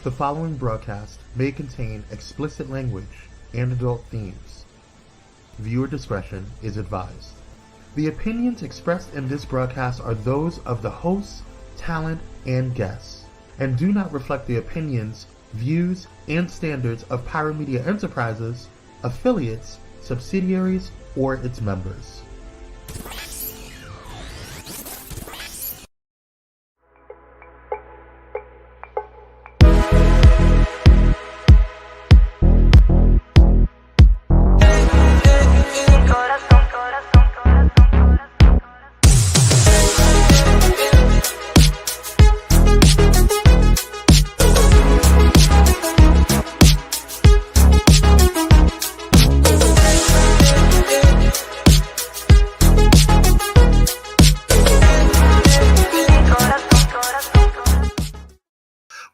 The following broadcast may contain explicit language and adult themes. Viewer discretion is advised. The opinions expressed in this broadcast are those of the hosts, talent, and guests, and do not reflect the opinions, views, and standards of Pyro Media Enterprises, affiliates, subsidiaries, or its members.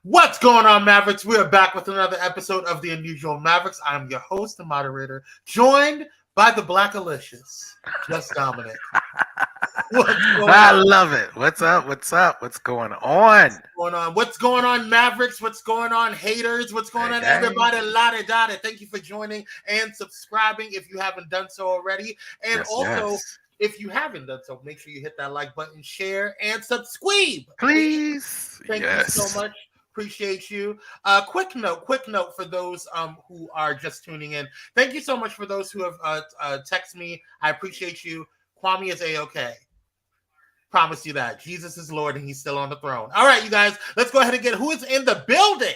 What's going on, Mavericks? We are back with another episode of The Unusual Mavericks. I'm your host and moderator, joined by the Blackalicious, Just Dominic. I love it. What's up? What's up? What's going on? What's going on, Mavericks? What's going on, haters? What's going on, everybody? Lada. Thank you for joining and subscribing if you haven't done so already. And if you haven't done so, make sure you hit that like button, share, and subscribe. Please. Thank you so much. Appreciate you. Quick note for those who are just tuning in. Thank you so much for those who have texted me. I appreciate you. Kwame is A-okay. Promise you that. Jesus is Lord and he's still on the throne. All right, you guys, let's go ahead and get who is in the building.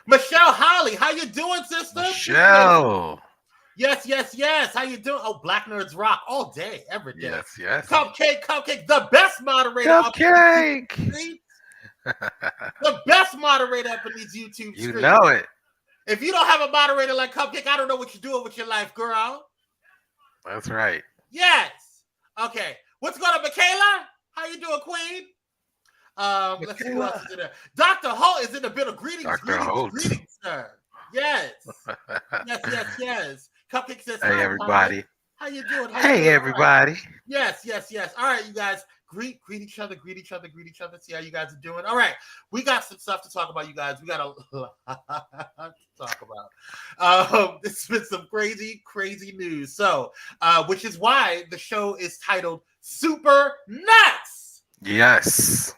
Michelle Holly, how you doing, sister? Michelle. Yes. How you doing? Oh, Black Nerds rock all day, every day. Yes. Cupcake, the best moderator. Cupcake. The best moderator up in these YouTube streets. You know it. If you don't have a moderator like Cupcake, I don't know what you're doing with your life, girl. That's right. Yes. Okay. What's going on, Michaela? How you doing, Queen? Let's see who else is in there. Dr. Holt is in the building. Greetings, sir. Yes. Cupcake says, hey, everybody. How you doing? Hey, everybody. Yes. All right, you guys. Greet each other. See how you guys are doing. All right, we got some stuff to talk about, you guys. We got a lot to talk about. It's been some crazy news. So, which is why the show is titled Super Nuts. Yes.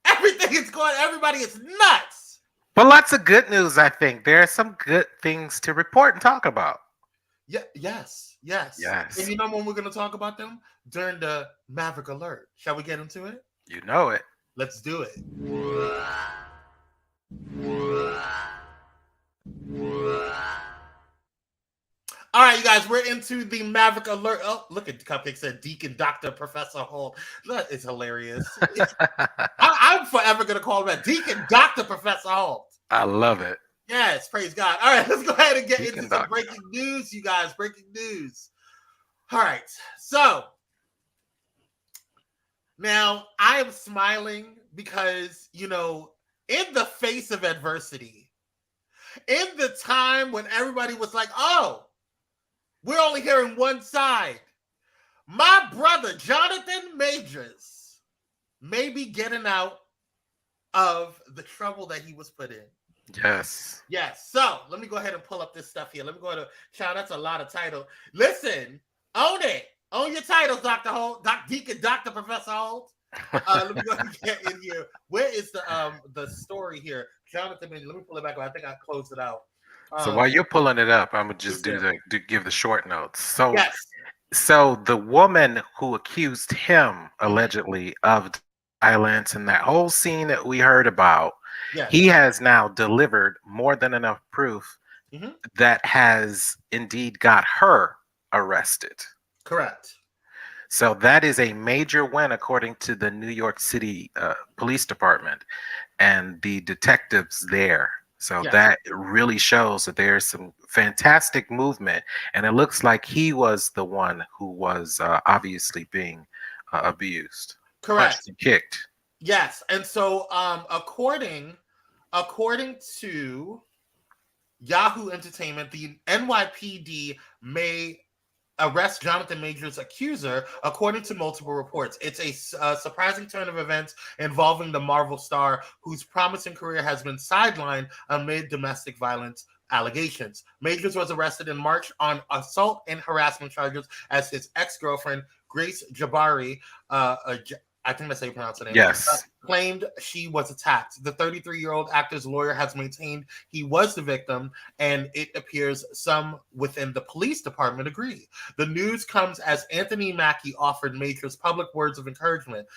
Everybody is nuts. But lots of good news, I think. There are some good things to report and talk about. Yes. And you know when we're going to talk about them? During the Maverick Alert. Shall we get into it? You know it. Let's do it. All right, you guys, we're into the Maverick Alert. Oh, look at Cupcake said Deacon Dr. Professor Holt. That is hilarious. I'm forever going to call him that. Deacon Dr. Professor Holt. I love it. Yes, praise God. All right, let's go ahead and get into some breaking news, you guys. Breaking news. All right, so now I am smiling because, in the face of adversity, in the time when everybody was like, oh, we're only hearing one side, my brother, Jonathan Majors, may be getting out of the trouble that he was put in. Yes. So let me go ahead and pull up this stuff here. Let me go ahead and, child, that's a lot of title. Listen, own it. Own your titles, Dr. Holt, Deacon, Dr. Professor Holt. Let me go ahead and get in here. Where is the story here? Jonathan, let me pull it back. I think I closed it out. So while you're pulling it up, I'm gonna just give the short notes. So the woman who accused him allegedly of violence and that whole scene that we heard about, he has now delivered more than enough proof that has indeed got her arrested. Correct. So that is a major win according to the New York City Police Department and the detectives there. So that really shows that there's some fantastic movement, and it looks like he was the one who was obviously being abused. Correct. Punched and kicked. Yes, and so according to Yahoo Entertainment, the NYPD may arrest Jonathan Majors' accuser, according to multiple reports. It's a surprising turn of events involving the Marvel star whose promising career has been sidelined amid domestic violence allegations. Majors was arrested in March on assault and harassment charges as his ex-girlfriend, Grace Jabari, I think that's how you pronounce her name. Yes. Claimed she was attacked. The 33-year-old actor's lawyer has maintained he was the victim, and it appears some within the police department agree. The news comes as Anthony Mackie offered Majors public words of encouragement.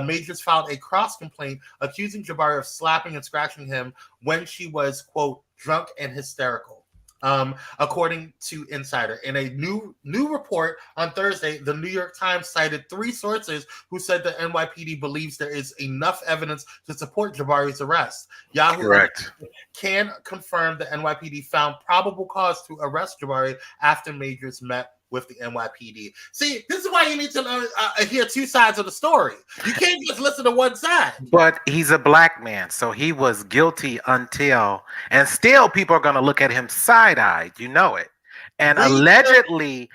Majors filed a cross complaint accusing Jabari of slapping and scratching him when she was, quote, drunk and hysterical. According to Insider. In a new report on Thursday, the New York Times cited 3 sources who said the NYPD believes there is enough evidence to support Jabari's arrest. Yahoo can confirm the NYPD found probable cause to arrest Jabari after Majors met with the NYPD. See, this is why you need to hear 2 sides of the story. You can't just listen to one side. But he's a black man, so he was guilty until, and still people are going to look at him side-eyed. You know it. And allegedly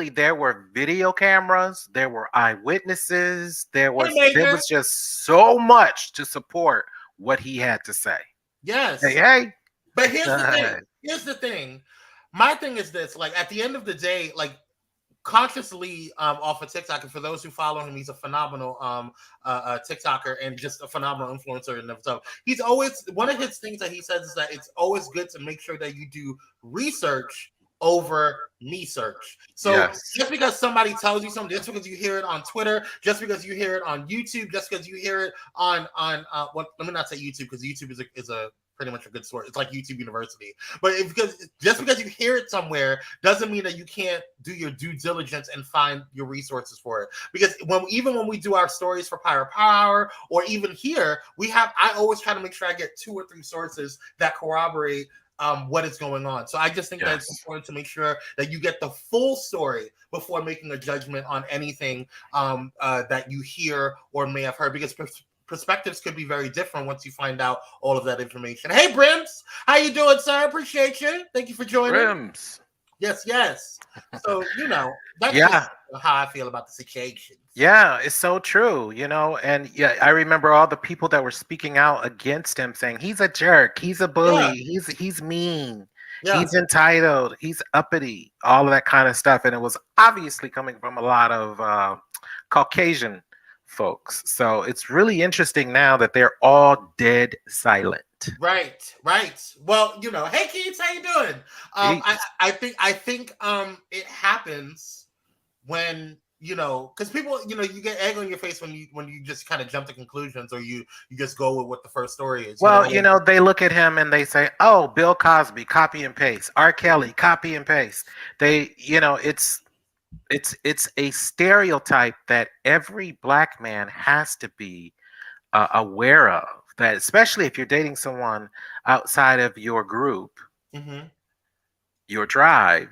there were video cameras, there were eyewitnesses, there was just so much to support what he had to say. Yes. Hey. But here's the thing. My thing is this, like, at the end of the day, like, consciously off of TikTok, and for those who follow him, he's a phenomenal TikToker and just a phenomenal influencer and stuff. He's always, one of his things that he says is that it's always good to make sure that you do research over me search. So just because somebody tells you something, just because you hear it on Twitter, just because you hear it on YouTube, just because you hear it on let me not say YouTube, because YouTube is a pretty much a good source. It's like YouTube University. But just because you hear it somewhere doesn't mean that you can't do your due diligence and find your resources for it. Because even when we do our stories for Pyro Power, or even here, I always try to make sure I get 2 or 3 sources that corroborate what is going on. So I just think that it's important to make sure that you get the full story before making a judgment on anything that you hear or may have heard, because perspectives could be very different once you find out all of that information. Hey, Brims, how you doing, sir? Appreciate you. Thank you for joining. Brims. Yes. So, that's just how I feel about the situation. Yeah, it's so true, and I remember all the people that were speaking out against him saying he's a jerk, he's a bully, he's mean, he's entitled, he's uppity, all of that kind of stuff. And it was obviously coming from a lot of Caucasian folks. So it's really interesting now that they're all dead silent. Right. Well, hey kids, how you doing? I think it happens when because people, you get egg on your face when you just kind of jump to conclusions, or you just go with what the first story is. Well, they look at him and they say, "Oh, Bill Cosby, copy and paste. R. Kelly, copy and paste." They, it's a stereotype that every black man has to be aware of. That, especially if you're dating someone outside of your group, your tribe,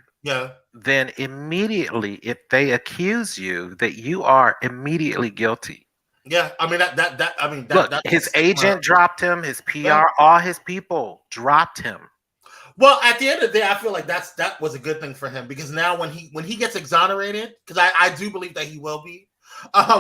then immediately, if they accuse you, that you are immediately guilty. Yeah, I mean look, his agent dropped him, his PR, all his people dropped him. Well, at the end of the day, I feel like that was a good thing for him, because now when he gets exonerated, because I do believe that he will be,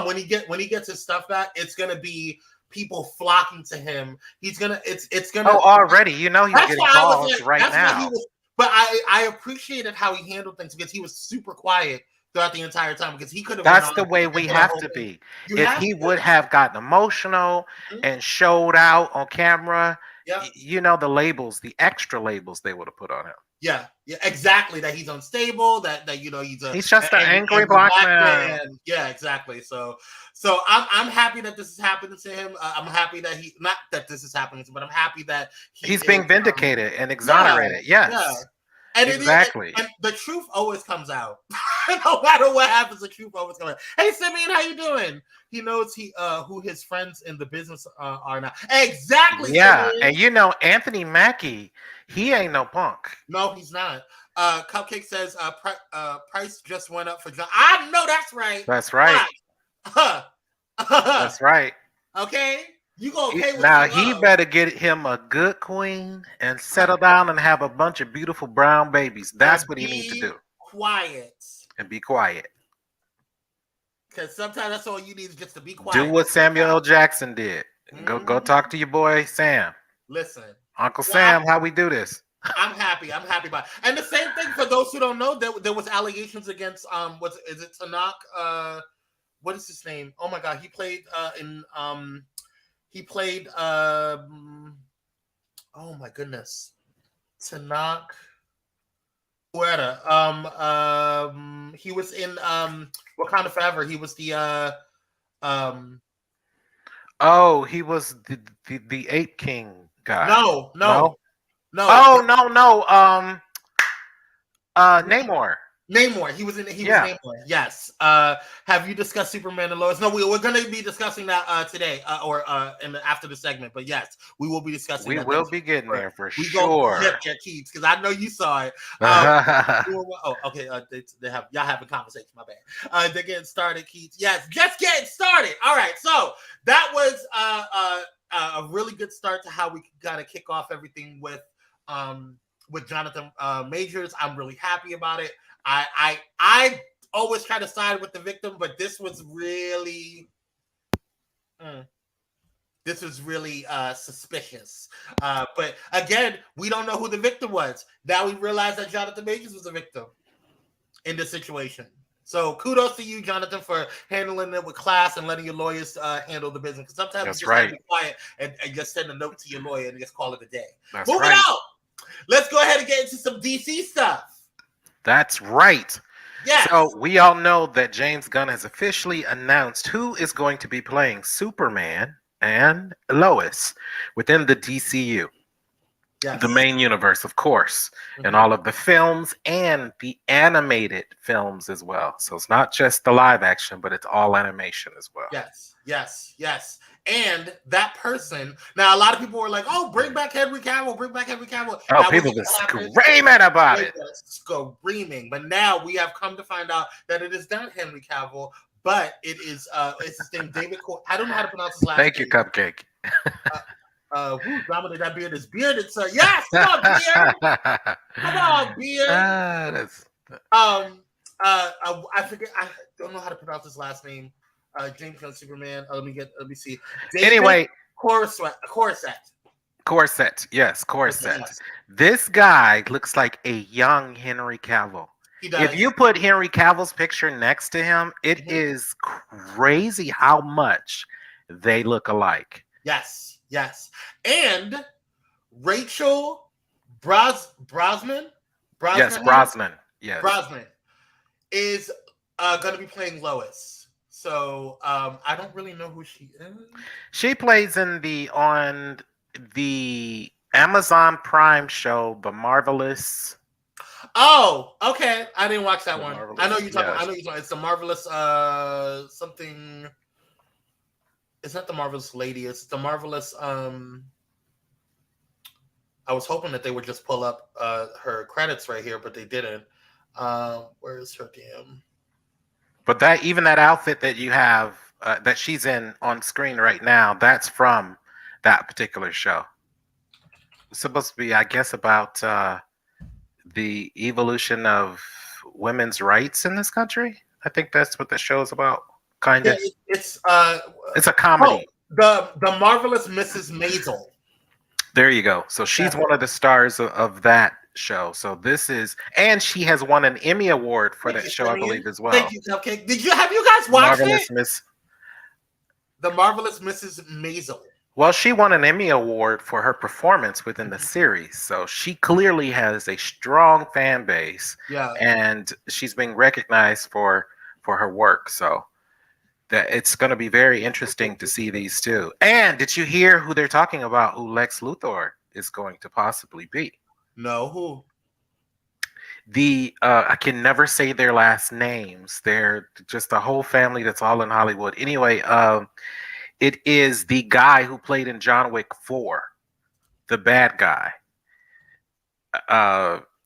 when he gets his stuff back, it's gonna be people flocking to him. It's gonna. Oh, already, he's getting calls right now. But I appreciated how he handled things, because he was super quiet throughout the entire time, because he could have. That's the way we have to be. If he would have gotten emotional and showed out on camera, the labels, the extra labels they would have put on him. Yeah, exactly. That he's unstable. That he's just an angry black man. Yeah, exactly. So I'm happy that this is happening to him. I'm happy that not that this is happening to him, but I'm happy that he's being vindicated and exonerated. Yes. Yeah. And exactly. And the truth always comes out. No matter what happens, the truth always comes out. Hey, Simeon, how you doing? He knows who his friends in the business are now. Exactly. Yeah, Simeon. And Anthony Mackie, he ain't no punk. No, he's not. Cupcake says price just went up for John. I know that's right. That's right. That's right. Okay. You go okay with now he better get him a good queen and settle down and have a bunch of beautiful brown babies. That's what he needs to do. Quiet. and be quiet. Because sometimes that's all you need is just to be quiet. Do what Samuel L. Jackson did. Go talk to your boy Sam. Listen, Uncle Sam, how we do this? I'm happy about it. And the same thing for those who don't know, there was allegations against is it Tanakh? What is his name? Oh my God, he played oh my goodness, Tanakh Ueda. He was in Wakanda Forever. He was the oh, he was the Ape King guy. No. Oh no. Namor. Namor. He was Namor. Yes. Have you discussed Superman and Lois? No, we're going to be discussing that today or after the segment. But yes, we will be discussing. We will be getting there for we sure. Keats, because I know you saw it. Okay. Y'all having a conversation. My bad. They're getting started, Keats. Yes, just getting started. All right. So that was a really good start to how we got to kick off everything with Jonathan Majors. I'm really happy about it. I always try to side with the victim, but this was really suspicious. But again, we don't know who the victim was. Now we realize that Jonathan Majors was the victim in this situation. So kudos to you, Jonathan, for handling it with class and letting your lawyers handle the business. Because sometimes you just have to be quiet and just send a note to your lawyer and just call it a day. Moving on. Let's go ahead and get into some DC stuff. That's right. Yes. So we all know that James Gunn has officially announced who is going to be playing Superman and Lois within the DCU. Yes. The main universe, of course, and all of the films and the animated films as well. So it's not just the live action, but it's all animation as well. Yes. And that person, now a lot of people were like, oh, bring back Henry Cavill. Oh, now, people were screaming about it. Screaming. But now we have come to find out that it is not Henry Cavill, but it is, it's his name, David I don't know how to pronounce his last name. Thank you, Cupcake. Drama that beard is bearded, sir. Yes, come on, Beard. Come on, Beard. I forget. I don't know how to pronounce his last name. James Gunn Superman. Let me see. David anyway, Corset. Yes, Corset. Yes. This guy looks like a young Henry Cavill. He does. If you put Henry Cavill's picture next to him, it is crazy how much they look alike. Yes. And Rachel Brosnan. Yes, Brosnan. Yes. Brosnan is going to be playing Lois. So I don't really know who she is. She plays on the Amazon Prime show, The Marvelous. Oh, okay. I didn't watch that one. Marvelous, I know you're talking. Yes. I know you're talking. It's the Marvelous something. It's not the Marvelous Lady. It's the Marvelous. I was hoping that they would just pull up her credits right here, but they didn't. Where is her damn? But that outfit that you have that she's in on screen right now, that's from that particular show. It's supposed to be, I guess, about the evolution of women's rights in this country. I think that's what the show is about. Kind of. It's a comedy. The Marvelous Mrs. Maisel. There you go. So she's one of the stars of that show. So this is, and she has won an Emmy Award for that show, I believe, as well. Thank you, Cupcake. Have you guys watched The Marvelous Mrs. Maisel? Well, she won an Emmy Award for her performance within the series. So she clearly has a strong fan base. Yeah. And she's being recognized for her work. So that it's going to be very interesting to see these two. And did you hear who they're talking about, who Lex Luthor is going to possibly be? No, who? I can never say their last names. They're just a whole family that's all in Hollywood. Anyway, it is the guy who played in John Wick 4, the bad guy.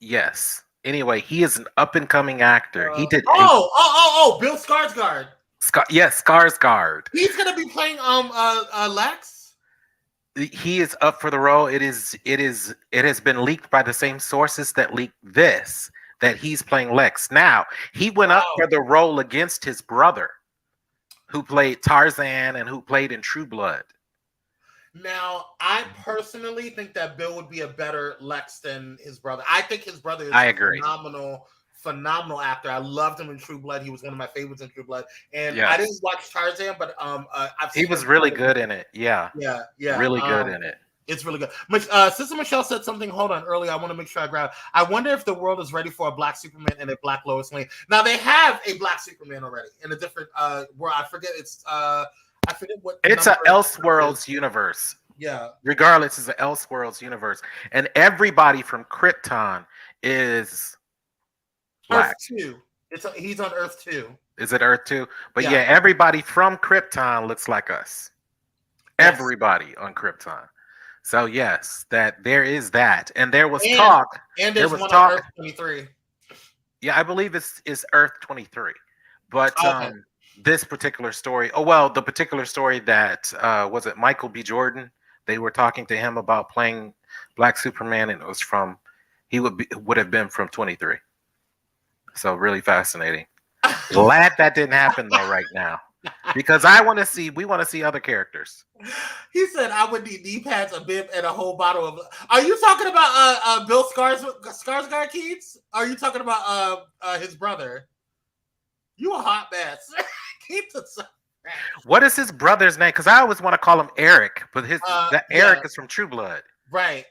Yes. Anyway, he is an up-and-coming actor. He did. Bill Skarsgård. Yes, Skarsgård. He's gonna be playing Lex. He is up for the role. It has been leaked by the same sources that leaked this, that he's playing Lex. Now, he went up for the role against his brother, who played Tarzan and who played in True Blood. Now, I personally think that Bill would be a better Lex than his brother. I think his brother is a phenomenal actor. I loved him in True Blood. He was one of my favorites in True Blood. And I didn't watch Tarzan, but he was really good in it. Yeah. Really good in it. It's really good. Sister Michelle said something. Hold on, earlier. I want to make sure I grab. I wonder if the world is ready for a Black Superman and a Black Lois Lane. Now they have a Black Superman already in a different world. I forget. I forget what. It's an Elseworlds universe. Yeah. Regardless, it's an Elseworlds universe, and everybody from Krypton is Black. Earth 2. He's on Earth 2. Is it Earth 2? But yeah, everybody from Krypton looks like us. Yes. Everybody on Krypton. So yes, that there is that, and there was talk. And there was talk. Earth 23. Yeah, I believe it's Earth 23, but this particular story. Oh well, the particular story that was it Michael B. Jordan. They were talking to him about playing Black Superman, and it was from he would have been from 23. So really fascinating. Glad that didn't happen though right now. Because we want to see other characters. He said, "I would need knee pads, a bib, and a whole bottle of." Are you talking about Bill Skarsgård, Keats? Are you talking about his brother? You a hot mess. Keats is what is his brother's name? Because I always want to call him Eric, but Eric is from True Blood, right?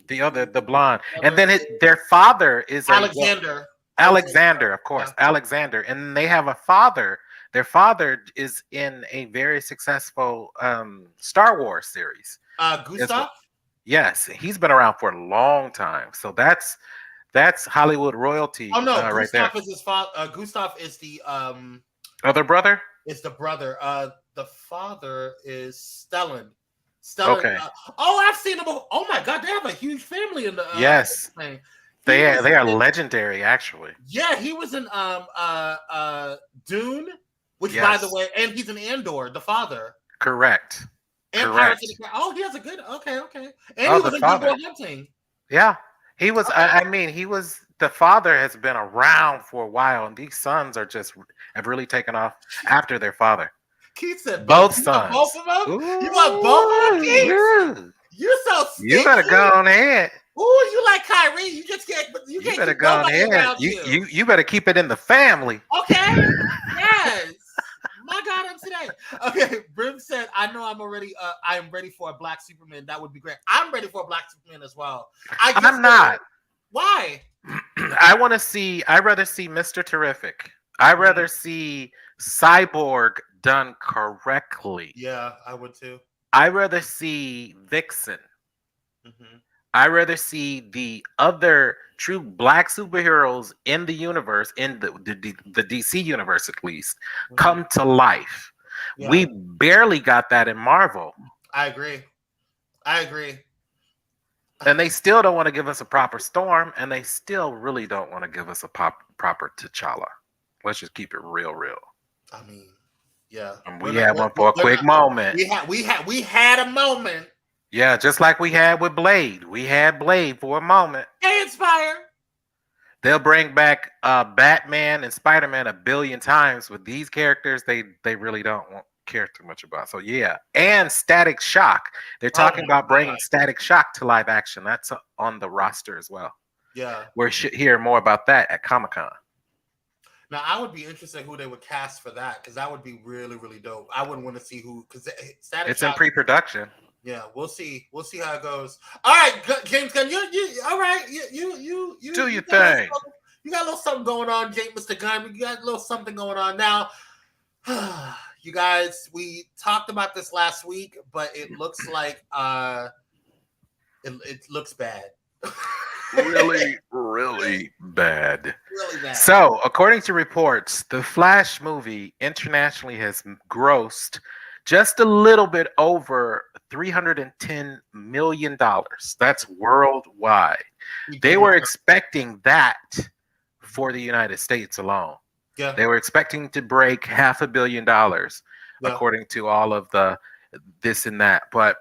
The blonde, and then their father is Alexander. Alexander, of course, Alexander, and they have a father. Their father is in a very successful Star Wars series. Gustav. Yes, he's been around for a long time. So that's Hollywood royalty. Oh no, right there. Gustav is his father. Gustav is the other brother. Is the brother. The father is Stellan. Okay. I've seen them. Oh my God, they have a huge family in the. Yes. Thing. They are legendary, actually. Yeah, he was in Dune, which by the way, and he's in Andor, the father. Correct. And Correct. He has a good. Okay. And he was in Good Will Hunting. Yeah, he was. Okay. I mean, he was. The father has been around for a while, and these sons have really taken off after their father. Keith said both sons. Both of them. Ooh, you want both of them, Keith? You're so stinky. You better go on ahead. Ooh, you like Kyrie. You just can't. You can't better go on ahead. You better keep it in the family. Okay. Yes. My God, I'm today. Okay. Brim said, "I know I'm already. I am ready for a Black Superman. That would be great. I'm ready for a Black Superman as well. I'm not. Why? I'd rather see Mr. Terrific. I'd rather see Cyborg done correctly. Yeah, I would too. I'd rather see Vixen. Mm-hmm. I'd rather see the other true Black superheroes in the universe, in the DC universe at least, come to life. Yeah. We barely got that in Marvel. I agree. And they still don't want to give us a proper Storm, and they still really don't want to give us a proper T'Challa. Let's just keep it real. I mean, yeah. We had one for a quick moment. We had a moment. Yeah, just like we had with Blade. We had Blade for a moment. Hey, Inspire. They'll bring back Batman and Spider-Man 1 billion times. With these characters, they really don't care too much about. So yeah, and Static Shock. They're talking about bringing Static Shock to live action. That's on the roster as well. Yeah, we should hear more about that at Comic-Con. Now, I would be interested in who they would cast for that, because that would be really, really dope. I wouldn't want to see who, because Static Shock, in pre-production. Yeah, we'll see. We'll see how it goes. All right, James Gunn, you all right? You do your thing. You got a little something going on, Mr. Gunn. You got a little something going on now. You guys, we talked about this last week, but it looks like it looks bad. Really, really bad. Really bad. So, according to reports, the Flash movie internationally has grossed just a little bit over $310 million. That's worldwide. They were expecting that for the United States alone. Yeah. They were expecting to break $500 million, according to all of the this and that. But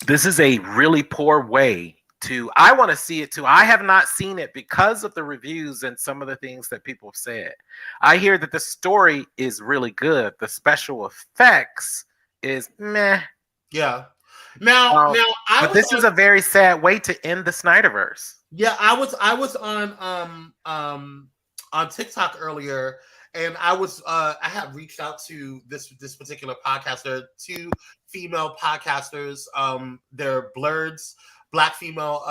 this is a really poor way too. I want to see it too. I have not seen it because of the reviews and some of the things that people have said. I hear that the story is really good. The special effects is meh. Yeah. Now, this is a very sad way to end the Snyderverse. Yeah, I was on TikTok earlier, and I had reached out to this particular podcast. There are two female podcasters. They're Blerds, Black female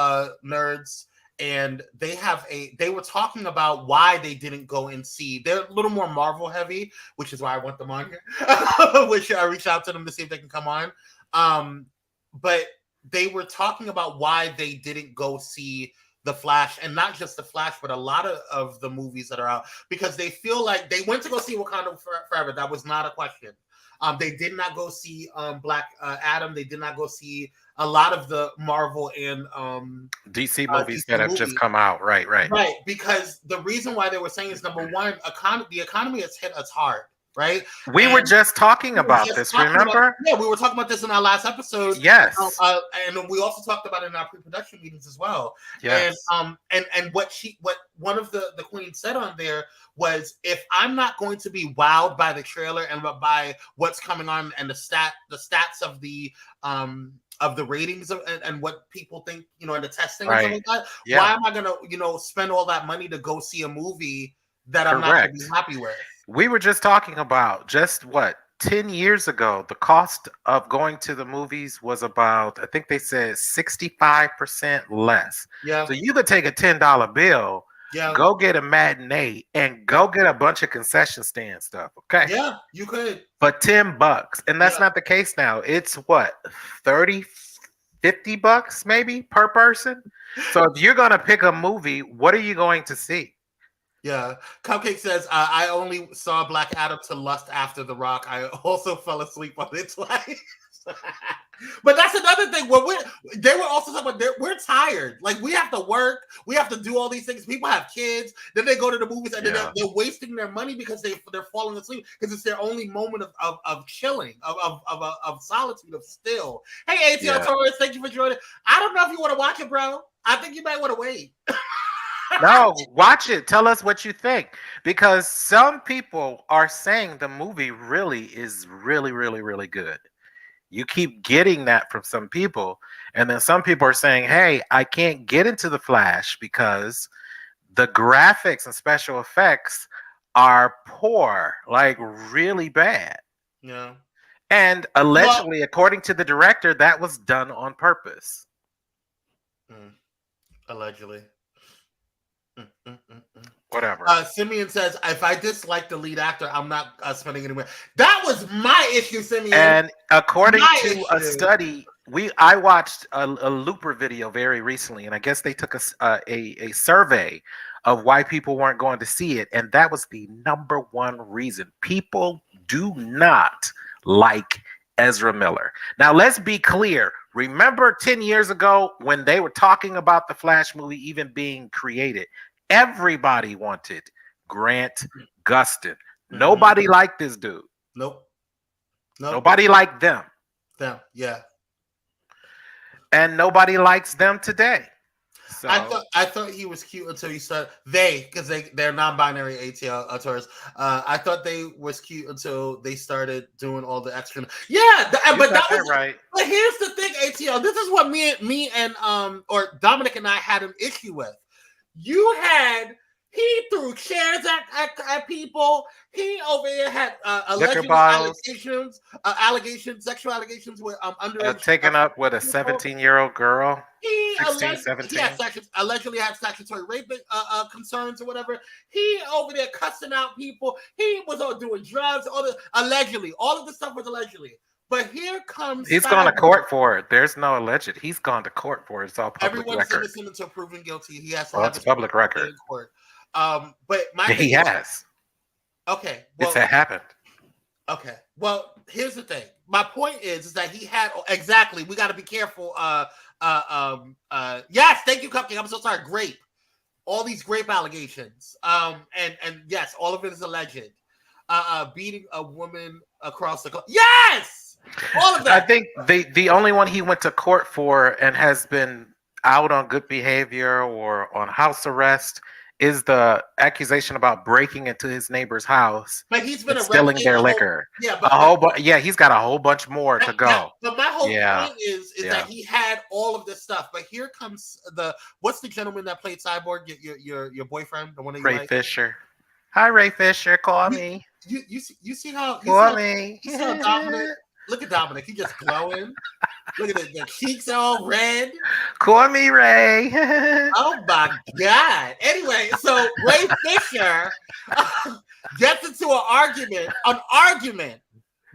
nerds, and they were talking about why they didn't go and see. They're a little more Marvel heavy, which is why I want them on here. Which I reached out to them to see if they can come on. But they were talking about why they didn't go see The Flash, and not just The Flash, but a lot of the movies that are out, because they feel like they went to go see Wakanda Forever. That was not a question. They did not go see Black Adam. They did not go see a lot of the Marvel and DC movies that have just come out. Right. Because the reason why they were saying is, number one, the economy has hit us hard. Right. We were just talking about this, remember? We were talking about this in our last episode. Yes. And we also talked about it in our pre-production meetings as well. Yes. And what one of the queens said on there was, if I'm not going to be wowed by the trailer and by what's coming on and the stats of the ratings and what people think, and the testing and stuff like that, why am I gonna, spend all that money to go see a movie that I'm not gonna be happy with? We were just talking about 10 years ago, the cost of going to the movies was about, I think they said 65% less. Yeah. So you could take a $10 bill, go get a matinee, and go get a bunch of concession stand stuff. Okay. Yeah, you could. For $10. And that's not the case now. It's $30, $50 maybe per person. So if you're gonna pick a movie, what are you going to see? Yeah, Cupcake says, I only saw Black Adam to lust after The Rock. I also fell asleep on it twice. But that's another thing. They were also talking about, we're tired. Like, we have to work. We have to do all these things. People have kids. Then they go to the movies, and then they're wasting their money because they're falling asleep, because it's their only moment of chilling, of solitude, of still. Hey, ATL Torres, thank you for joining. I don't know if you want to watch it, bro. I think you might want to wait. No, watch it. Tell us what you think, because some people are saying the movie really is really, really, really good. You keep getting that from some people, and then some people are saying, hey, I can't get into The Flash because the graphics and special effects are poor, like really bad. Yeah. And allegedly, according to the director, that was done on purpose. Allegedly. Whatever. Simeon says, if I dislike the lead actor, I'm not spending anywhere. That was my issue, Simeon. And according to a study, I watched a Looper video very recently, and I guess they took a survey of why people weren't going to see it, and that was the number one reason. People do not like Ezra Miller. Now, let's be clear. Remember 10 years ago when they were talking about the Flash movie even being created? Everybody wanted Grant Gustin. Nobody liked this dude. Nope. Nobody liked them. Yeah. And nobody likes them today. So I thought he was cute until you started. Because they're non-binary ATL Taurus. I thought they was cute until they started doing all the extra. Yeah, but that was right. But here's the thing, ATL. This is what me and or Dominic and I had an issue with. He threw chairs at people. He over here had alleged sexual allegations with underage. Taken up with a 17-year-old girl. 16, 17. He allegedly had statutory rape concerns or whatever. He over there cussing out people. He was doing drugs. Allegedly. All of this stuff was allegedly. But here comes. He's gone to court for it. There's no alleged. He's gone to court for it. It's all public record. Everyone's innocent until proven guilty. He has to have it's public record. In court. But he has. Okay. Well, it's happened. Okay. Well, here's the thing. My point is that he had exactly. We got to be careful. Yes. Thank you, Cupcake. I'm so sorry. Grape. All these grape allegations. And yes, all of it is alleged. Beating a woman across the club. Yes. All of that. I think the only one he went to court for and has been out on good behavior or on house arrest is the accusation about breaking into his neighbor's house, but he's been stealing their liquor. He's got a whole bunch more to go. But my whole point is that he had all of this stuff. But here comes what's the gentleman that played Cyborg? Your boyfriend, the one that you Ray Fisher. Hi, Ray Fisher. Call me. You see how me. You saw Dominic. Look at Dominic. He just glowing. Look at the cheeks all red. Call me Ray. Oh my God. Anyway, so Ray Fisher gets into an argument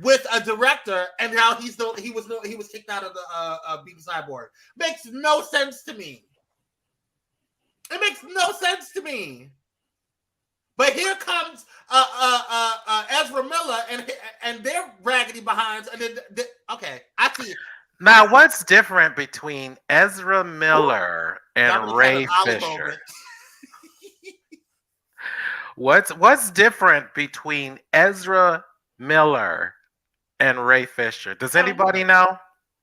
with a director, and now he was kicked out of the Being Cyborg. Makes no sense to me. It makes no sense to me. But here comes Ezra Miller and their raggedy behinds. And then, okay, I see. Now, what's different between Ezra Miller and Ray Fisher? What's different between Ezra Miller and Ray Fisher? Does anybody know?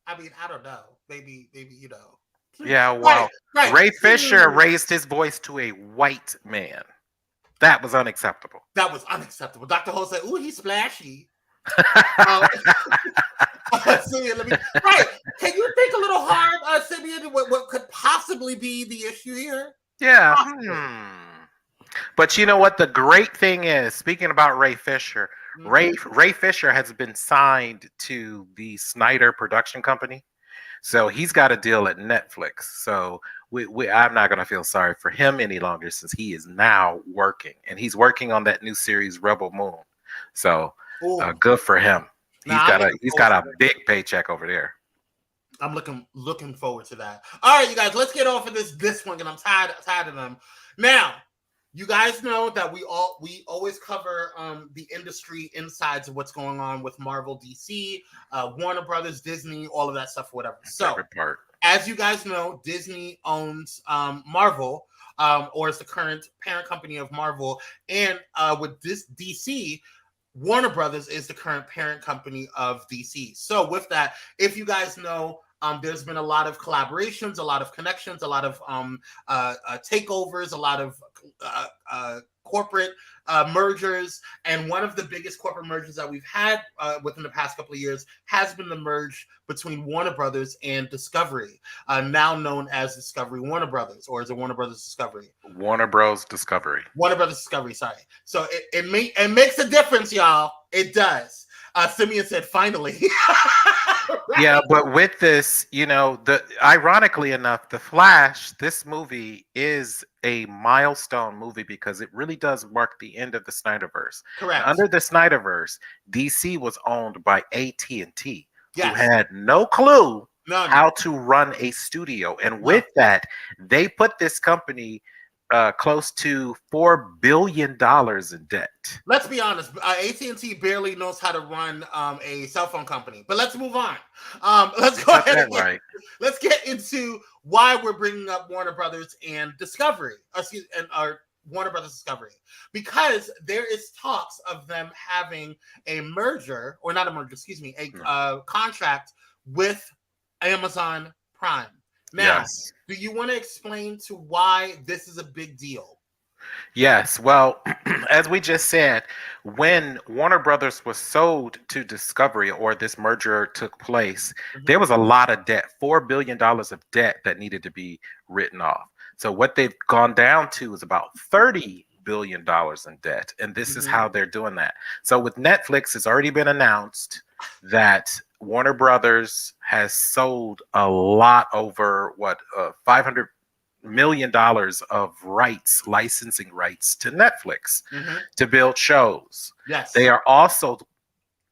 I mean, I don't know. Maybe you know. Yeah, well, right. Ray Fisher raised his voice to a white man. That was unacceptable. Dr. Ho said, "Ooh, he's splashy." Simeon, right? Can you think a little hard, Simeon? What could possibly be the issue here? Yeah. But you know what? The great thing is, speaking about Ray Fisher, Ray Fisher has been signed to the Snyder production company, so he's got a deal at Netflix. So I'm not going to feel sorry for him any longer, since he is now working, and he's working on that new series Rebel Moon. So good for him. He's got a big paycheck over there. I'm looking forward to that. All right, you guys, let's get off of this one, and I'm tired of them. Now, you guys know that we always cover the industry insides of what's going on with Marvel, DC, Warner Brothers, Disney, all of that stuff, whatever. So, as you guys know, Disney owns Marvel, or is the current parent company of Marvel, and with this DC, Warner Brothers is the current parent company of DC. So with that, if you guys know, there's been a lot of collaborations, a lot of connections, a lot of takeovers, a lot of corporate mergers. And one of the biggest corporate mergers that we've had within the past couple of years has been the merge between Warner Brothers and Discovery, now known as Discovery Warner Brothers, or is it Warner Brothers Discovery? Warner Bros. Discovery. Warner Brothers Discovery, sorry. So it makes a difference, y'all. It does. Simeon said, finally. Right. Yeah, but with this, ironically enough, The Flash, this movie is a milestone movie because it really does mark the end of the Snyderverse. Correct. Under the Snyderverse, DC was owned by AT&T, who had no clue how to run a studio. And with that, they put this company close to $4 billion in debt. Let's be honest. AT&T barely knows how to run a cell phone company. But let's move on. Let's go ahead. Let's get into why we're bringing up Warner Brothers and Discovery, or Warner Brothers Discovery, because there is talks of them having a merger, or not a merger, excuse me, a contract with Amazon Prime. Now, do you want to explain to why this is a big deal? Yes. Well, as we just said, when Warner Brothers was sold to Discovery, or this merger took place, there was a lot of debt, $4 billion of debt that needed to be written off. So what they've gone down to is about $30 billion in debt. And this is how they're doing that. So with Netflix, it's already been announced that Warner Brothers has sold a lot, over $500 million of licensing rights to Netflix to build shows. Yes. They are also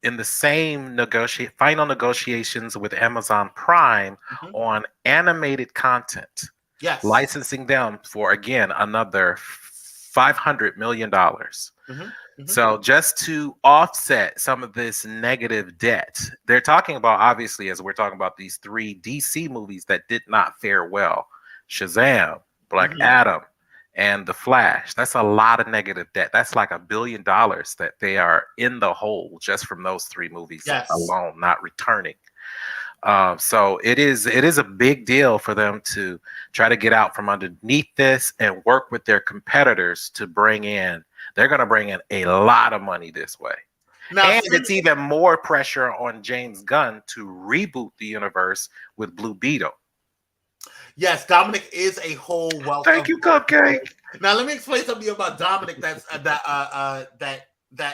in the same final negotiations with Amazon Prime on animated content. Yes. Licensing them for, again, another $500 million. So just to offset some of this negative debt, they're talking about, obviously, as we're talking about these 3 DC movies that did not fare well, Shazam, Black Adam, and The Flash. That's a lot of negative debt. That's like $1 billion that they are in the hole just from those 3 movies alone, not returning. So it is a big deal for them to try to get out from underneath this and work with their competitors to bring in. They're going to bring in a lot of money this way. Now, and it's even more pressure on James Gunn to reboot the universe with Blue Beetle. Yes, Dominic is a whole wealth. Thank you, Cupcake. Now let me explain something about Dominic that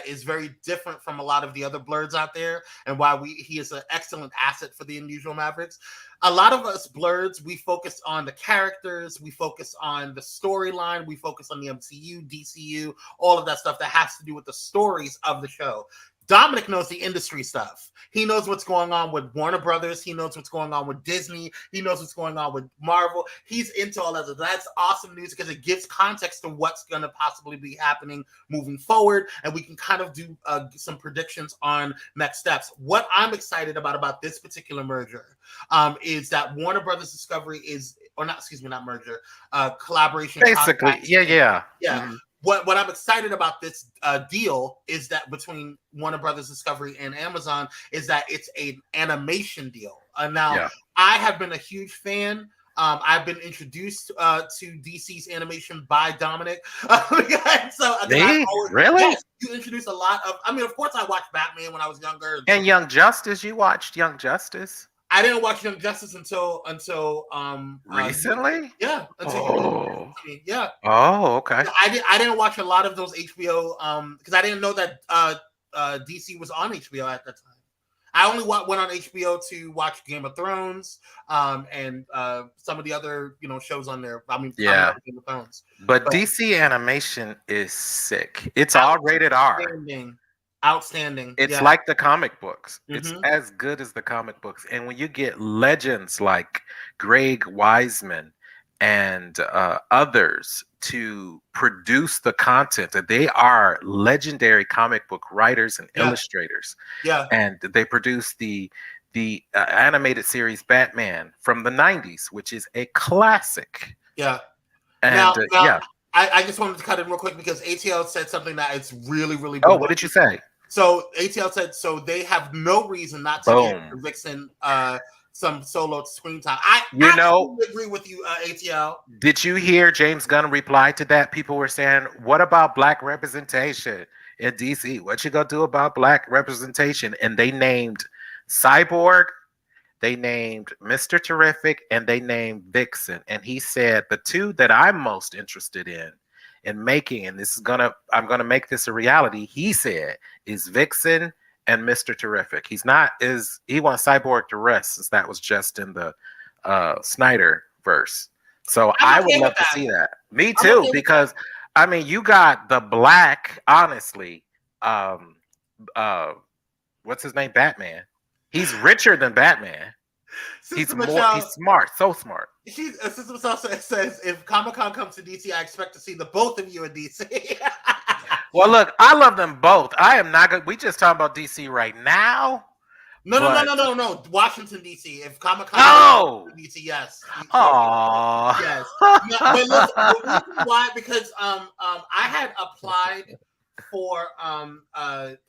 is very different from a lot of the other Blerds out there, and why he is an excellent asset for the Unusual Mavericks. A lot of us Blerds, we focus on the characters, we focus on the storyline, we focus on the MCU, DCU, all of that stuff that has to do with the stories of the show. Dominic knows the industry stuff. He knows what's going on with Warner Brothers. He knows what's going on with Disney. He knows what's going on with Marvel. He's into all of that. That's awesome news because it gives context to what's going to possibly be happening moving forward. And we can kind of do some predictions on next steps. What I'm excited about this particular merger is that Warner Brothers Discovery is, or not, excuse me, not merger, collaboration. Basically, yeah. Mm-hmm. What I'm excited about this deal is that between Warner Brothers Discovery and Amazon is that it's an animation deal. Now, I have been a huge fan. I've been introduced to DC's animation by Dominic. So really? Yes, you introduced a lot of. I mean, of course, I watched Batman when I was younger. And Young Justice, you watched Young Justice? I didn't watch Young Justice until recently. Yeah. Oh, okay. I didn't watch a lot of those HBO because I didn't know that DC was on HBO at that time. I only went on HBO to watch Game of Thrones and some of the other shows on there. I mean, yeah, Game of Thrones. But DC animation is sick. It's all rated R. Outstanding. It's like the comic books. Mm-hmm. It's as good as the comic books. And when you get legends like Greg Wiseman and others to produce the content, that they are legendary comic book writers and illustrators. Yeah. And they produce the animated series Batman from the 90s, which is a classic. Yeah. And now, I just wanted to cut in real quick because ATL said something that it's really, really good. Oh, what did you say? So ATL said, so they have no reason not to give Vixen some solo screen time. I agree with you, ATL. Did you hear James Gunn reply to that? People were saying, what about black representation in DC? What you gonna do about black representation? And they named Cyborg, they named Mr. Terrific, and they named Vixen. And he said, the two that I'm most interested in making, and I'm gonna make this a reality, he said, is Vixen and Mr. Terrific. He wants Cyborg to rest, since that was just in the Snyder verse. So I would love to see that. Me too, because I mean, you got the black, honestly, what's his name? Batman. He's richer than Batman. He's smart, so smart. Sister Michelle says, if Comic-Con comes to DC, I expect to see the both of you in DC. Well, look, I love them both. I am not good. We just talking about DC right now. No. Washington, DC. If Comic-Con comes to DC, yes. Oh. Yes. But listen, the reason why, because I had applied for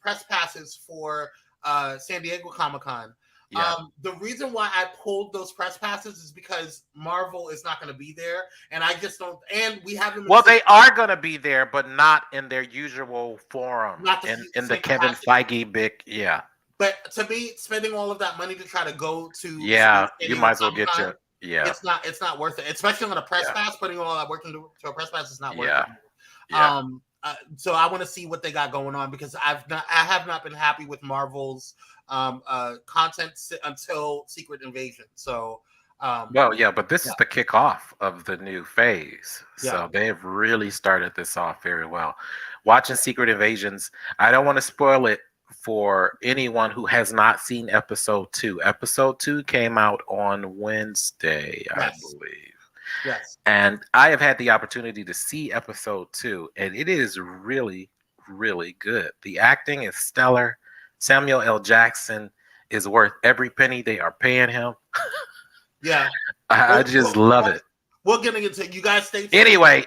press passes for San Diego Comic-Con. Yeah. The reason why I pulled those press passes is because Marvel is not going to be there, and I just don't. And we haven't. Well, they are going to be there, but not in their usual forum. Not in the Kevin Feige big. Yeah. But to me, spending all of that money to try to go to you might as well get your It's not worth it, especially on a press pass. Putting all that work into a press pass is not worth it. Yeah. So I want to see what they got going on because I have not been happy with Marvel's content until Secret Invasion. So but this is the kickoff of the new phase. So they've really started this off very well. Watching Secret Invasions, I don't want to spoil it for anyone who has not seen episode 2. Episode 2 came out on Wednesday, I believe. Yes. And I have had the opportunity to see episode 2, and it is really, really good. The acting is stellar. Samuel L. Jackson is worth every penny they are paying him. Yeah. I just love it. We're getting into you guys stay tuned. Anyway,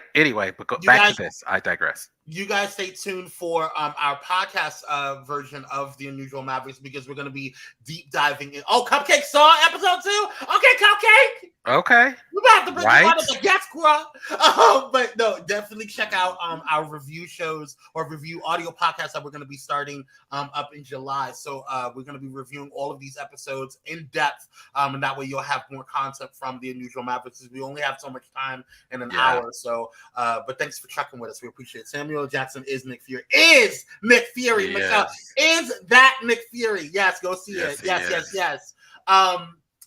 but back to this. I digress. you guys stay tuned for our podcast version of The Unusual Mavericks, because we're going to be deep diving in. Oh, Cupcake saw episode 2? Okay, Cupcake. Okay. We might have to bring you on as a guest, but no, definitely check out our review shows or review audio podcasts that we're going to be starting up in July. So we're going to be reviewing all of these episodes in depth, and that way you'll have more content from The Unusual Mavericks. We only have so much time in an hour. So, but thanks for checking with us. We appreciate it. Samuel Jackson is Nick Fury. Is Nick Fury? Yes. Is that Nick Fury? Yes, go see it. Yes.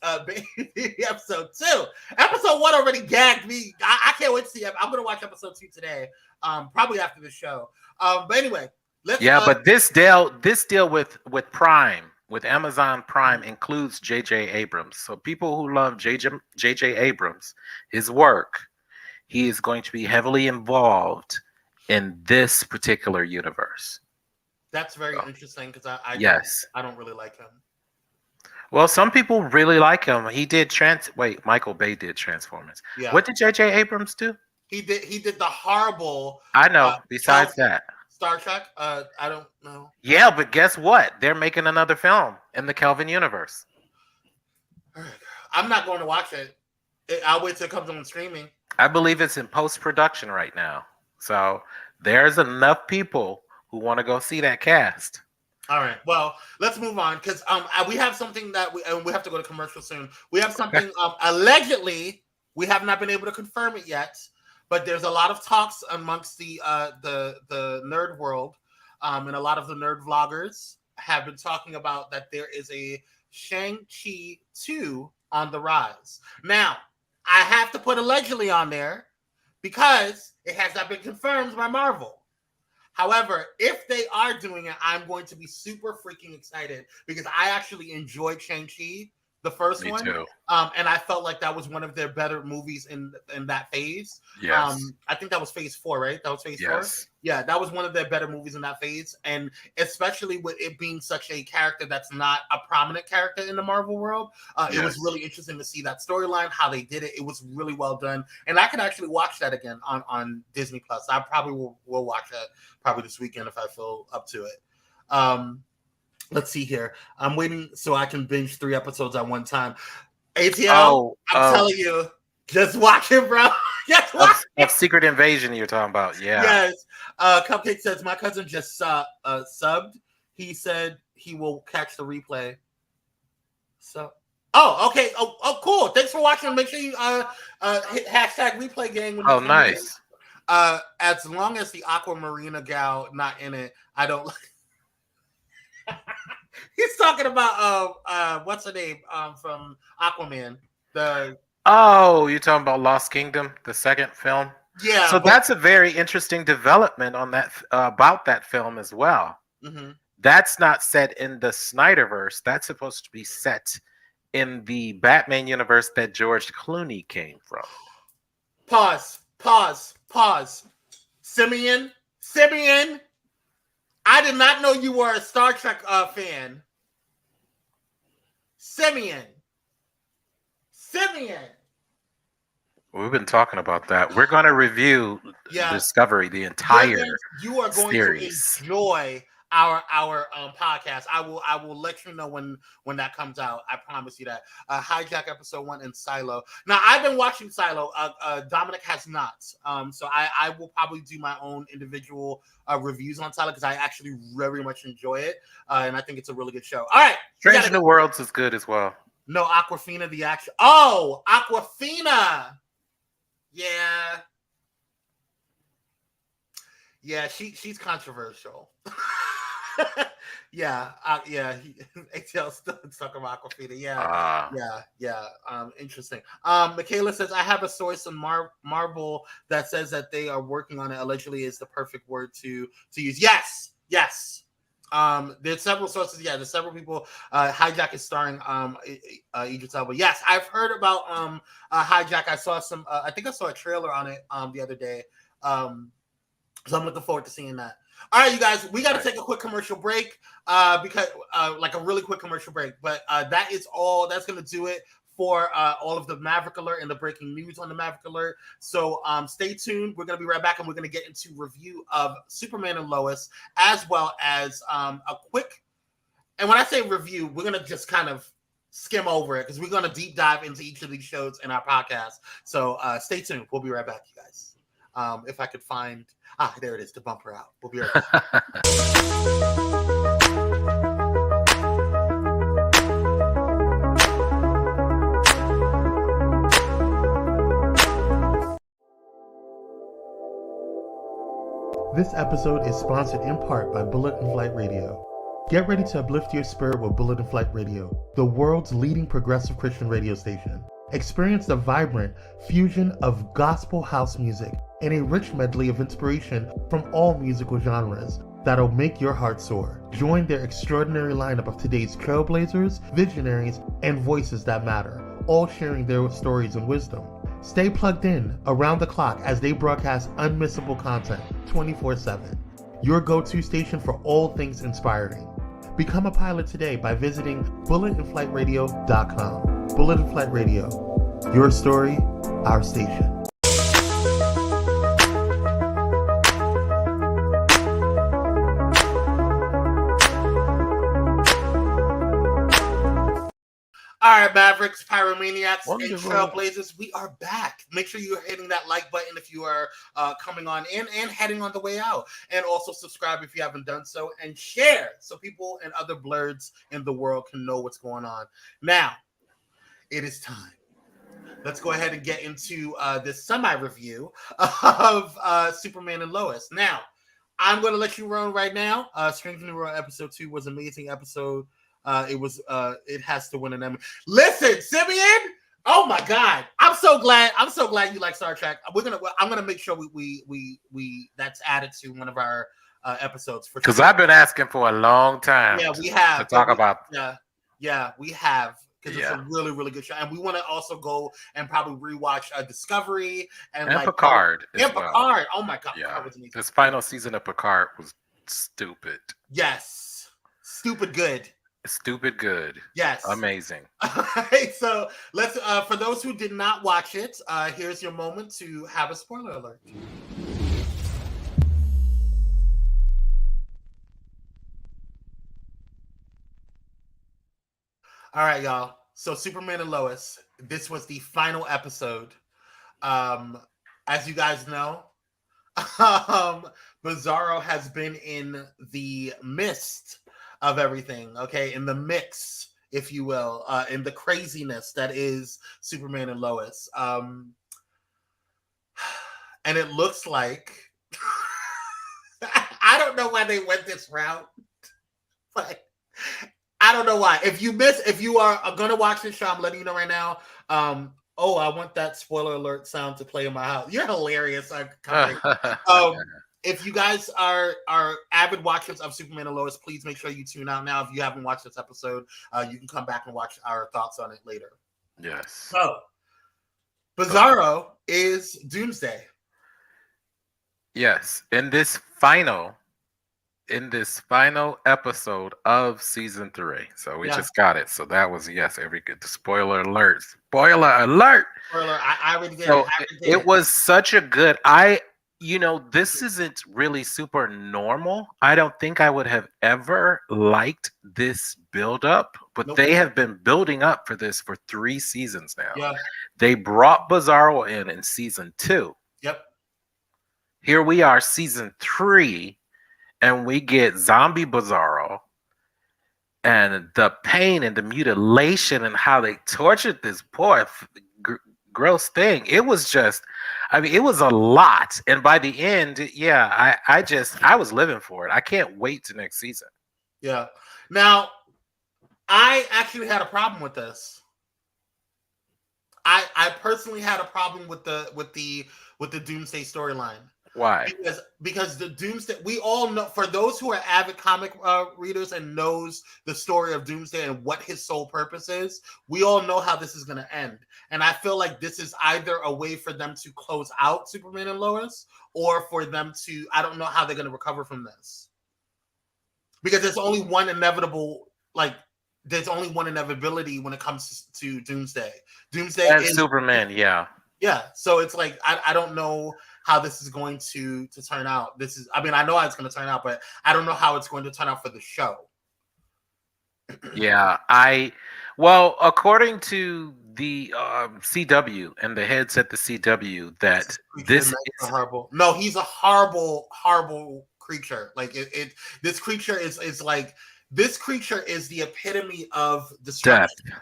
Episode 2. Episode 1 already gagged me. I can't wait to see it. I'm gonna watch episode 2 today. Probably after the show. But anyway, let's. Yeah, but this deal with Prime, with Amazon Prime, includes J.J. Abrams. So people who love J.J. Abrams, his work, he is going to be heavily involved in this particular universe. That's very interesting, because I don't really like him. Well, some people really like him. He did Michael Bay did Transformers. Yeah. What did J.J. Abrams do? He did the horrible. I know. Besides that, Star Trek. I don't know. Yeah, but guess what? They're making another film in the Kelvin universe. I'm not going to watch it. I'll wait till it comes on streaming. I believe it's in post-production right now. So there's enough people who want to go see that cast. All right. Well, let's move on, because we have something that we have to go to commercial soon. We have something allegedly, we have not been able to confirm it yet, but there's a lot of talks amongst the nerd world, and a lot of the nerd vloggers have been talking about that there is a Shang-Chi 2 on the rise. Now, I have to put allegedly on there because it has not been confirmed by Marvel. However, if they are doing it, I'm going to be super freaking excited, because I actually enjoyed Shang-Chi, the first one. Me too. And I felt like that was one of their better movies in that phase. Yes. I think that was phase 4, right? That was phase 4? Yeah, that was one of their better movies in that phase. And especially with it being such a character that's not a prominent character in the Marvel world, it was really interesting to see that storyline, how they did it. It was really well done. And I could actually watch that again on Disney+. I probably will watch it probably this weekend if I feel up to it. Let's see here. I'm waiting so I can binge 3 episodes at one time. ATL, I'm telling you, just watch it, bro. Just watch it. Secret Invasion you're talking about, yeah. Yes. Cupcake says, my cousin just subbed. He said he will catch the replay. So, okay. Oh, cool. Thanks for watching. Make sure you hit hashtag replay gang. Oh, nice. As long as the Aquamarina gal not in it, I don't like. He's talking about what's her name from Aquaman. You're talking about Lost Kingdom, the second film. Yeah. So that's a very interesting development on that about that film as well. Mm-hmm. That's not set in the Snyderverse. That's supposed to be set in the Batman universe that George Clooney came from. Pause. Simeon. I did not know you were a Star Trek fan. Simeon. We've been talking about that. We're going to review Discovery, the entire You are going series. To enjoy our podcast. I will let you know when that comes out. I promise you that. Hijack episode 1 and Silo. Now I've been watching Silo. Dominic has not. So I will probably do my own individual reviews on Silo, because I actually very much enjoy it, and I think it's a really good show. All right, Strange New Worlds is good as well. No, Aquafina the action. Oh, Aquafina. Yeah, she's controversial. ATL still talking about Aquafina. Interesting. Michaela says, I have a source in Marvel that says that they are working on it. Allegedly is the perfect word to use. Yes. There's several sources. Yeah, there's several people. Hijack is starring Idris Elba. Yes, I've heard about Hijack. I saw some. I think I saw a trailer on it the other day. So I'm looking forward to seeing that. All right, you guys, we got to take a quick commercial break because like a really quick commercial break. But that is all. That's going to do it for all of the Maverick Alert and the breaking news on the Maverick Alert. So stay tuned. We're going to be right back, and we're going to get into review of Superman and Lois, as well as a quick, and when I say review, we're going to just kind of skim over it because we're going to deep dive into each of these shows in our podcast. So stay tuned. We'll be right back, you guys. If I could find, there it is, the bumper out. We'll be right back. This episode is sponsored in part by Bullet and Flight Radio. Get ready to uplift your spirit with Bullet and Flight Radio, the world's leading progressive Christian radio station. Experience the vibrant fusion of gospel house music and a rich medley of inspiration from all musical genres that'll make your heart soar. Join their extraordinary lineup of today's trailblazers, visionaries, and voices that matter, all sharing their stories and wisdom. Stay plugged in around the clock as they broadcast unmissable content 24/7. Your go-to station for all things inspiring. Become a pilot today by visiting bulletandflightradio.com. Bullet and Flight Radio. Your story, our station. All right, Mavericks, Pyromaniacs, and Trailblazers, we are back. Make sure you're hitting that like button if you are coming on in and heading on the way out. And also subscribe if you haven't done so, and share so people and other Blerds in the world can know what's going on. Now, it is time. Let's go ahead and get into this semi-review of Superman and Lois. Now, I'm going to let you run right now. Strength in the World Episode 2 was an amazing episode. It has to win an Emmy. Listen, Simeon. Oh my God, I'm so glad you like Star Trek. I'm gonna make sure we that's added to one of our episodes for because I've been asking for a long time. Yeah, we have to talk about. Yeah, we have because it's a really really good show, and we want to also go and probably rewatch Discovery and like Picard. And Picard. Oh my God, yeah. This final season of Picard was stupid. Yes, stupid good. Stupid good. Yes. Amazing. All right, so let's for those who did not watch it, here's your moment to have a spoiler alert. All right, y'all. So Superman and Lois, this was the final episode. As you guys know, Bizarro has been in the midst of everything, okay, in the mix, if you will, in the craziness that is Superman and Lois. And it looks like I don't know why they went this route, but I don't know why. If you are gonna watch this show, I'm letting you know right now. Oh, I want that spoiler alert sound to play in my house. You're hilarious. If you guys are avid watchers of Superman and Lois, please make sure you tune out now. If you haven't watched this episode, you can come back and watch our thoughts on it later. Yes. So, Bizarro is Doomsday. Yes. In this final episode of season 3. So we just got it. So that was every good spoiler alert. Spoiler alert. Spoiler. I already did so it was such a good this isn't really super normal. I don't think I would have ever liked this build up, but they have been building up for this for 3 seasons now. Yeah. They brought Bizarro in season 2. Yep. Here we are, season 3, and we get zombie Bizarro and the pain and the mutilation and how they tortured this poor gross thing. It was just, it was a lot. And by the end, I was living for it. I can't wait to next season. Yeah. Now, I actually had a problem with this. I personally had a problem with the Doomsday storyline. Why? Because the Doomsday, we all know, for those who are avid comic readers and knows the story of Doomsday and what his sole purpose is, we all know how this is going to end. And I feel like this is either a way for them to close out Superman and Lois, or for them to, I don't know how they're going to recover from this. Because there's only one inevitable, there's only one inevitability when it comes to Doomsday. Doomsday and is Superman, yeah. So it's like I don't know how this is going to turn out. I mean, I know how it's going to turn out, but I don't know how it's going to turn out for the show. Yeah, well, according to the CW and the heads at the CW, that this is horrible. No, he's a horrible creature. Like this creature is like this creature is the epitome of destruction.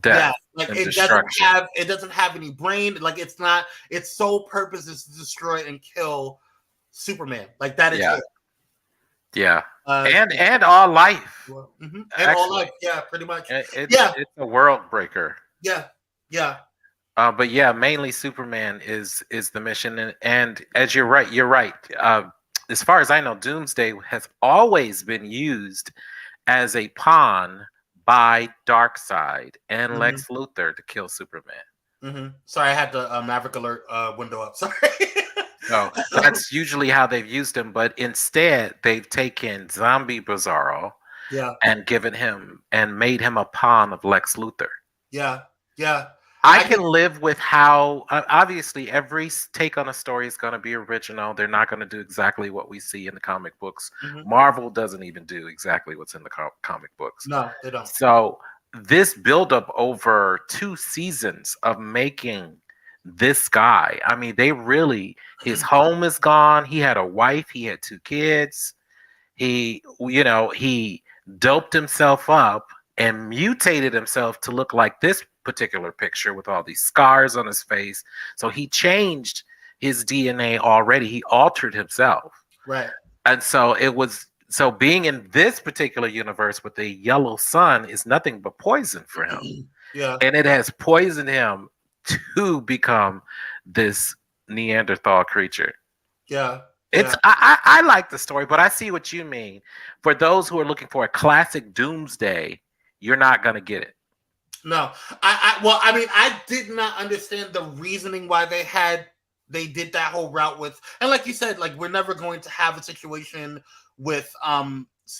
Death. Yeah, like it doesn't have any brain. Like its sole purpose is to destroy and kill Superman. Like that is it. Yeah. And all life. Mm-hmm. And all life, yeah, pretty much. It's a world breaker. Yeah. But yeah, mainly Superman is the mission, and as you're right. As far as I know, Doomsday has always been used as a pawn by Darkseid and Lex Luthor to kill Superman. Mm-hmm. Sorry, I had the Maverick alert window up. Sorry. No, that's usually how they've used him, but instead they've taken Zombie Bizarro, and given him and made him a pawn of Lex Luthor. Yeah. I can live with how obviously every take on a story is going to be original. They're not going to do exactly what we see in the comic books. Marvel doesn't even do exactly what's in the comic books. No, they don't. So this buildup over 2 seasons of making this guy, I mean, his home is gone. He had a wife. He had 2 kids. He doped himself up and mutated himself to look like this particular picture with all these scars on his face. So he changed his DNA already. He altered himself. Right. And so being in this particular universe with the yellow sun is nothing but poison for him. Yeah. And it has poisoned him to become this Neanderthal creature. Yeah. I like the story, but I see what you mean. For those who are looking for a classic Doomsday, you're not going to get it. No, I did not understand the reasoning why they did that whole route with, and like you said, like we're never going to have a situation with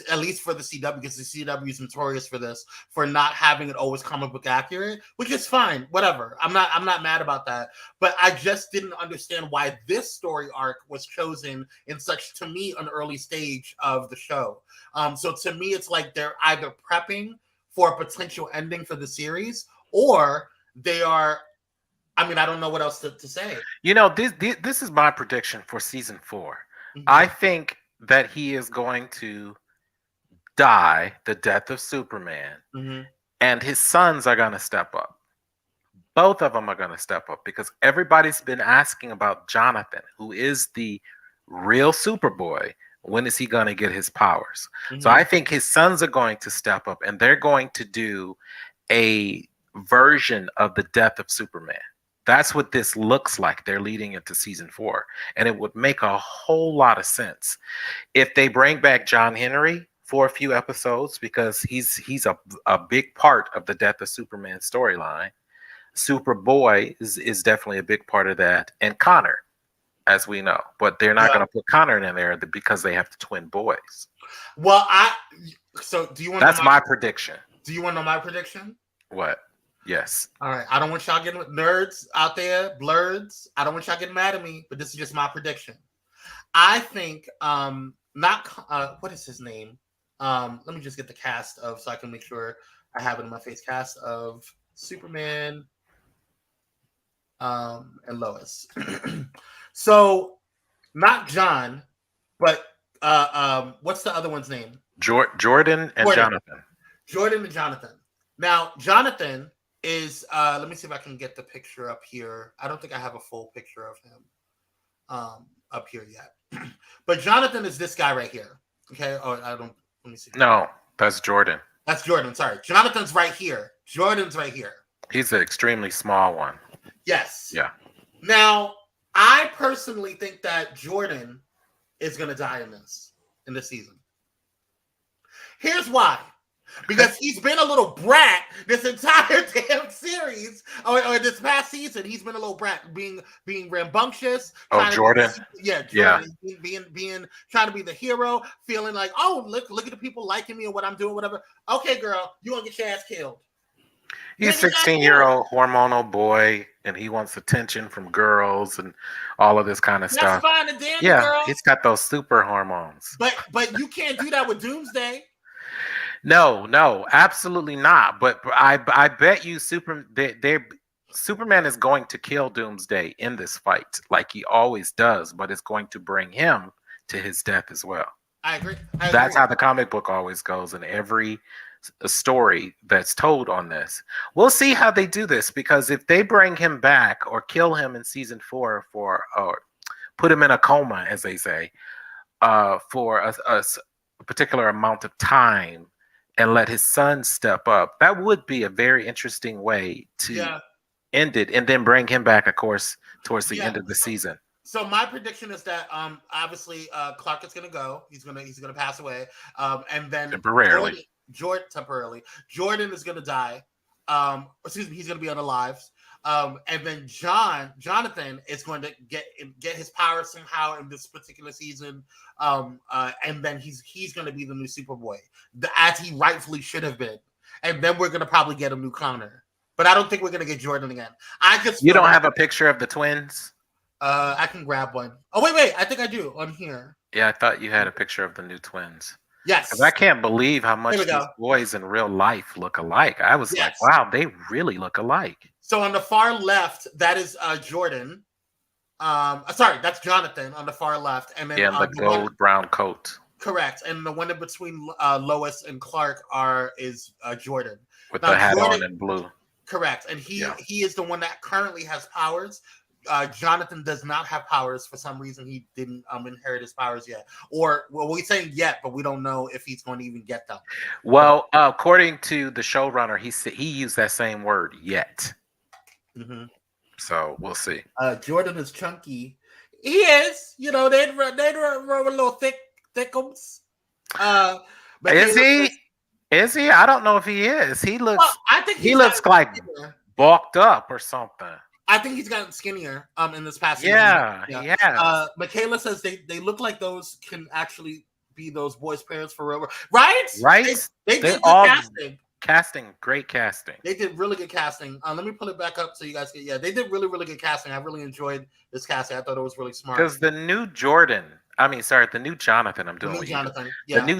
at least for the CW, because the CW is notorious for this, for not having it always comic book accurate, which is fine, whatever. I'm not mad about that, but I just didn't understand why this story arc was chosen in such, to me, an early stage of the show. So to me, it's like they're either prepping for a potential ending for the series, or they are. I mean, I don't know what else to say. This is my prediction for season 4. I think that he is going to die the death of Superman, and his sons are going to step up. Both of them are going to step up, because everybody's been asking about Jonathan, who is the real Superboy. When is he going to get his powers? So I think his sons are going to step up, and they're going to do a version of the death of Superman. That's what this looks like. They're leading into season 4, and it would make a whole lot of sense if they bring back John Henry for a few episodes, because he's a big part of the death of Superman storyline. Superboy is definitely a big part of that, and Connor, as we know, but they're not going to put Connor in there because they have the twin boys. Well, do you want? That's my prediction. Do you want to know my prediction? What? Yes. All right. I don't want y'all getting nerds out there, blerds. I don't want y'all getting mad at me, but this is just my prediction. I think what is his name? Let me just get the cast of, so I can make sure I have it in my face. Cast of Superman and Lois. So not John, but what's the other one's name? Jordan and Jonathan. Jordan and Jonathan. Now, Jonathan is let me see if I can get the picture up here. I don't think I have a full picture of him up here yet. But Jonathan is this guy right here. Okay. Oh, let me see. No, that's Jordan. That's Jordan. Sorry. Jonathan's right here. Jordan's right here. He's an extremely small one. Yes. Yeah. Now, I personally think that Jordan is going to die in this season. Here's why. because he's been a little brat this entire damn series, or this past season. He's been a little brat, being rambunctious. Jordan. Jordan. Being trying to be the hero, feeling like, oh, look at the people liking me and what I'm doing, whatever. Okay, girl, you gonna get your ass killed. He's a 16-year-old hormonal boy, and he wants attention from girls and all of this kind of stuff. That's fine and dandy, yeah, girl. He's got those super hormones. But you can't do that with Doomsday. No, absolutely not. But I bet you Superman is going to kill Doomsday in this fight, like he always does, but it's going to bring him to his death as well. I agree. That's how the comic book always goes in every story that's told on this. We'll see how they do this, because if they bring him back or kill him in season 4 or put him in a coma, as they say, for a particular amount of time and let his son step up, that would be a very interesting way to end it, and then bring him back, of course, towards the end of the season. So my prediction is that obviously Clark is gonna go. He's gonna pass away. And then temporarily. Jordan is gonna die. Excuse me, he's gonna be unalived. And then Jonathan is going to get his power somehow in this particular season. And then he's gonna be the new Superboy, as he rightfully should have been. And then we're gonna probably get a new Connor. But I don't think we're gonna get Jordan again. You don't have a picture of the twins? I can grab one. Oh, wait. I think I do on here. Yeah, I thought you had a picture of the new twins. Yes. Because I can't believe how much these boys in real life look alike. I was like, wow, they really look alike. So on the far left, that is Jordan. Sorry, that's Jonathan on the far left. And then the gold brown coat. Correct. And the one in between Lois and Clark is Jordan. With the hat on in blue. Correct. And he is the one that currently has powers. Jonathan does not have powers for some reason. He didn't inherit his powers yet, or we're saying yet, but we don't know if he's going to even get them. Well, according to the showrunner, he used that same word, yet. Mm-hmm. So we'll see. Jordan is chunky. He is. You know, they run a little thickums. But is he? Is he? I don't know if he is. He looks. Well, I think he looks like bulked up or something. I think he's gotten skinnier in this past season. Yeah. Michaela says they look like those can actually be those boys' parents for real. Right? They did good casting. Great casting. They did really good casting. Let me pull it back up so you guys can. Yeah, they did really, really good casting. I really enjoyed this casting. I thought it was really smart. Because the new Jonathan. The new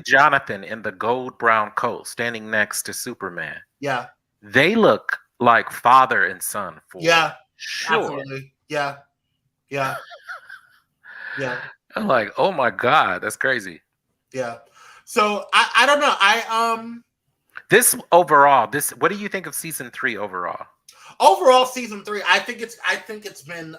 Jonathan in the gold brown coat, standing next to Superman. Yeah. They look like father and son. Sure. Absolutely. Yeah. I'm like, oh my God, that's crazy. Yeah. So I don't know. What do you think of season 3 overall? Overall, season 3, I think it's been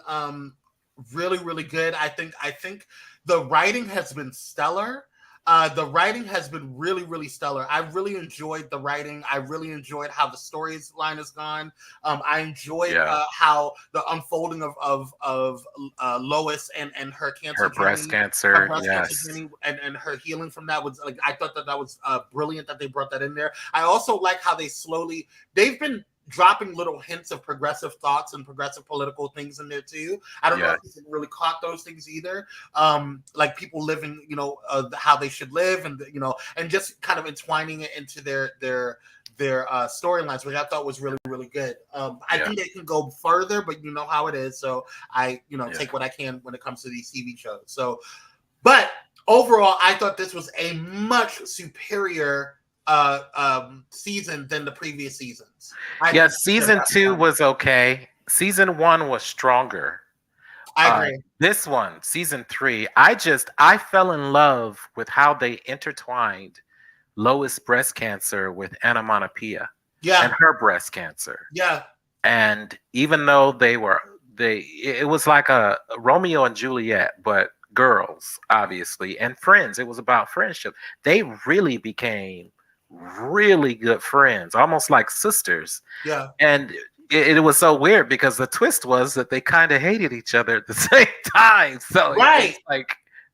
really, really good. I think the writing has been stellar. The writing has been really, really stellar. I really enjoyed the writing. I really enjoyed how the storyline has gone. I enjoyed how the unfolding of Lois and her cancer, her breast cancer, journey, and her healing from that was like, I thought that was brilliant that they brought that in there. I also like how they've been dropping little hints of progressive thoughts and progressive political things in there too. I don't know if you really caught those things either. Like people living, how they should live, and and just kind of entwining it into their storylines, which I thought was really, really good. I think they can go further, but you know how it is. So I, take what I can when it comes to these TV shows. So, but overall, I thought this was a much superior season than the previous seasons. Season 2 was okay. Season 1 was stronger. I agree. This one, season 3, I fell in love with how they intertwined Lois' breast cancer with Onomatopoeia. And her breast cancer. Yeah. And even though it was like a Romeo and Juliet, but girls, obviously, and friends. It was about friendship. They really became really good friends, almost like sisters. Yeah. And it was so weird because the twist was that they kind of hated each other at the same time. So right.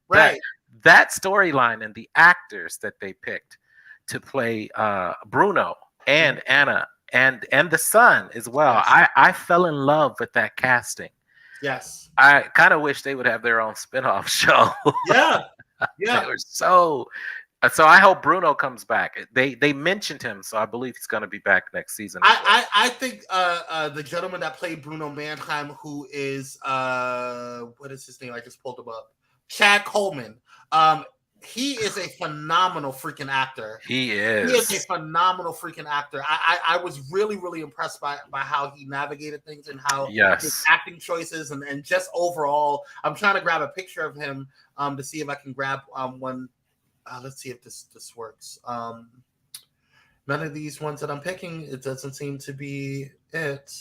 That storyline and the actors that they picked to play Bruno and Anna and the son as well. Yes. I fell in love with that casting. Yes. I kind of wish they would have their own spinoff show. Yeah. They were so I hope Bruno comes back. They mentioned him, so I believe he's going to be back next season. I think the gentleman that played Bruno Mannheim, who is what is his name? I just pulled him up. Chad Coleman. He is a phenomenal freaking actor. He is. He is a phenomenal freaking actor. I was really, really impressed by how he navigated things and how his acting choices and just overall. I'm trying to grab a picture of him to see if I can grab one. Let's see if this works. None of these ones that I'm picking, it doesn't seem to be it.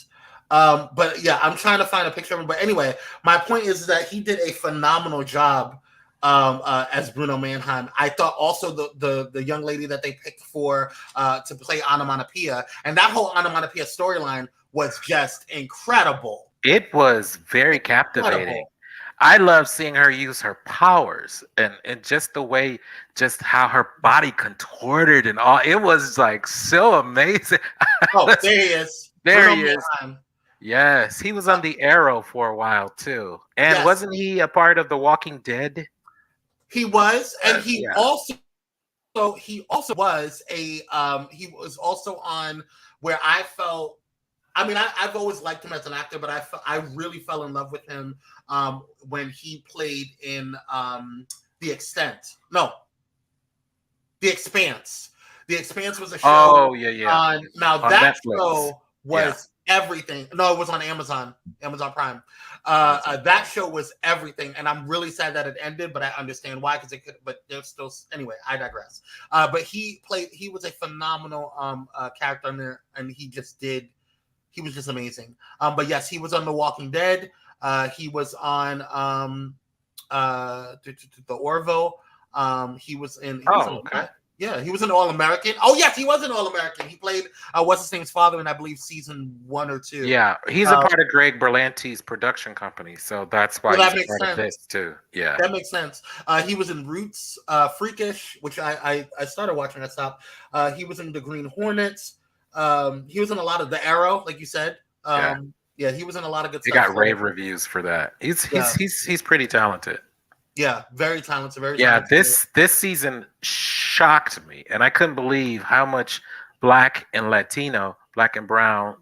But yeah, I'm trying to find a picture of him. But anyway, my point is that he did a phenomenal job as Bruno Mannheim. I thought also the young lady that they picked for to play Onomatopoeia, and that whole Onomatopoeia storyline was just incredible. It was very captivating. Incredible. I love seeing her use her powers and just the way, just how her body contorted and all. It was like so amazing. Oh, there he is. There Bruno he is. Mannheim. Yes, he was on the Arrow for a while too, and wasn't he a part of The Walking Dead? He was, and he also was he was also on where I felt. I mean, I've always liked him as an actor, but I really fell in love with him when he played in The Expanse. The Expanse was a show. Oh yeah. Now on that Netflix. Show was everything. No, it was on Amazon Prime. That show was everything, and I'm really sad that it ended, but I understand why, because it could. But there's still anyway. I digress. But he was a phenomenal character in there, and he was just amazing. But yes, he was on The Walking Dead. He was on the Orville. He was in. He was an All-American. Oh yes, he was an All-American. He played what's his name's father in, I believe, season 1 or 2. Yeah, he's a part of Greg Berlanti's production company, so that's why he's part of this too. Yeah, that makes sense. He was in Roots, Freakish, which I started watching. I stopped. He was in The Green Hornets. He was in a lot of The Arrow, like you said. Yeah, he was in a lot of good stuff. He got rave reviews for that. He's pretty talented. Yeah, very talented. This season shocked me, and I couldn't believe how much Black and Latino, Black and Brown,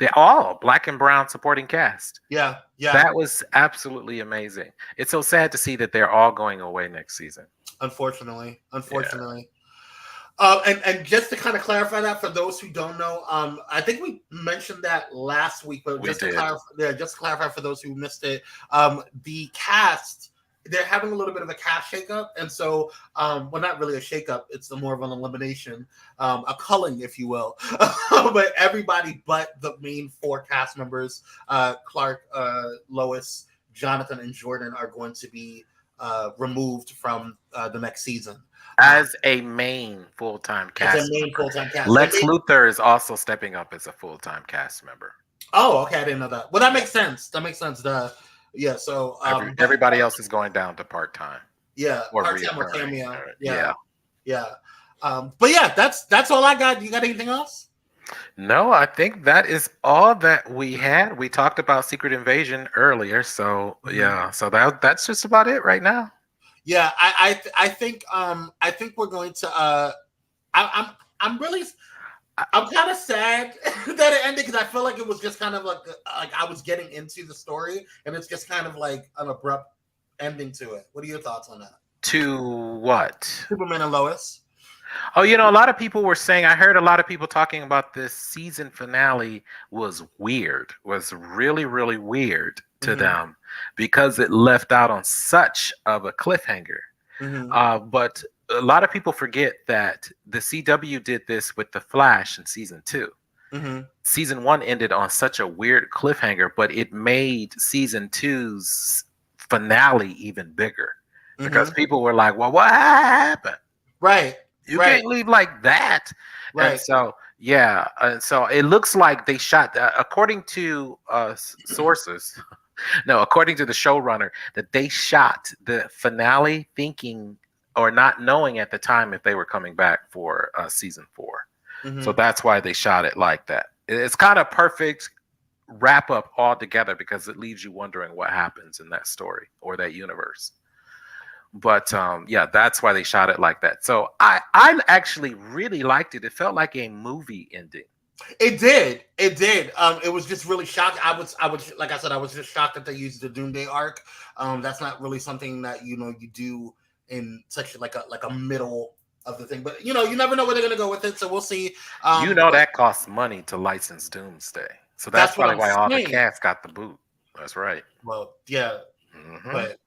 they all Black and Brown supporting cast. Yeah. That was absolutely amazing. It's so sad to see that they're all going away next season. Unfortunately. And just to kind of clarify that for those who don't know, I think we mentioned that last week, but just to clarify for those who missed it, the cast, they're having a little bit of a cast shakeup, and so well, not really a shakeup, it's more of an elimination, a culling, if you will. But everybody but the main 4 cast members, Clark, Lois, Jonathan, and Jordan, are going to be removed from the next season. As a main full-time cast. Lex Luthor is also stepping up as a full-time cast member. Oh, okay. I didn't know that. Well, that makes sense. Yeah. So everybody else is going down to part-time. Yeah. Part-time or cameo. Yeah. But yeah, that's all I got. You got anything else? No, I think that is all that we had. We talked about Secret Invasion earlier, so yeah. So that's just about it right now. Yeah, I think we're going to I'm kind of sad that it ended, because I feel like it was just kind of like I was getting into the story, and it's just kind of like an abrupt ending to it. What are your thoughts on that? To what? Superman and Lois. Oh, a lot of people were saying, I heard a lot of people talking about this season finale was really, really weird to them, because it left out on such of a cliffhanger. But a lot of people forget that the CW did this with The Flash in season 2. Season 1 ended on such a weird cliffhanger, but it made season 2's finale even bigger, because people were like, well, what happened? Right. You can't leave like that. Right. And so, so it looks like they shot, according to sources, according to the showrunner, that they shot the finale thinking, or not knowing at the time if they were coming back for season 4. Mm-hmm. So that's why they shot it like that. It's kind of perfect wrap up all together because it leaves you wondering what happens in that story or that universe. But yeah, that's why they shot it like that. So I actually really liked it. It felt like a movie ending. It did. It was just really shocking. I was like I said, I was just shocked that they used the Doomsday arc. That's not really something that you do in such like a middle of the thing. But you never know where they're gonna go with it. So we'll see. That costs money to license Doomsday. So that's probably why all the cats got the boot. That's right. Well, yeah, but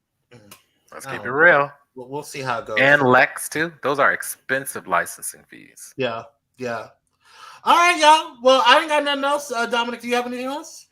let's keep it real. We'll see how it goes. And Lex too. Those are expensive licensing fees. Yeah. All right, y'all. Well, I ain't got nothing else. Dominic, do you have anything else?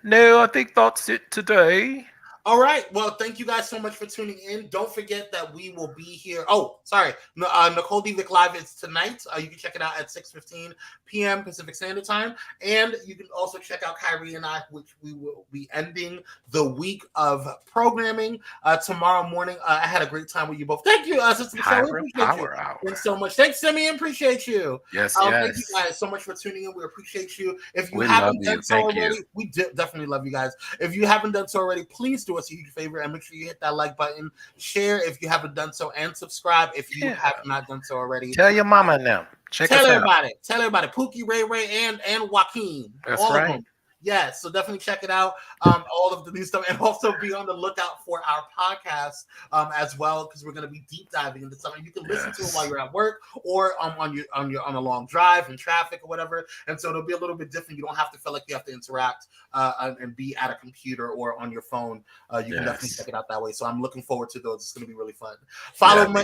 No, I think that's it today. All right. Well, thank you guys so much for tuning in. Don't forget that we will be here. Oh, sorry. Nicole Divic Live is tonight. You can check it out at 6:15 p.m. Pacific Standard Time. And you can also check out Kyrie and I, which we will be ending the week of programming tomorrow morning. I had a great time with you both. Thank you, Sister Michelle. We appreciate you. Thanks so much. Thanks, Simeon. Appreciate you. Yes. Thank you guys so much for tuning in. We appreciate you. If you haven't done so already, we definitely love you guys. If you haven't done so already, please do us a huge favor and make sure you hit that like button, share if you haven't done so, and subscribe if you have not done so already. Tell your mama now. Tell everybody. Pookie, Ray, and Joaquin. That's all right. Yeah, so definitely check it out. All of the new stuff, and also be on the lookout for our podcast as well, because we're going to be deep diving into something. You can listen to it while you're at work or on a long drive in traffic or whatever. And so it'll be a little bit different. You don't have to feel like you have to interact and be at a computer or on your phone. You can definitely check it out that way. So I'm looking forward to those. It's going to be really fun. Follow me.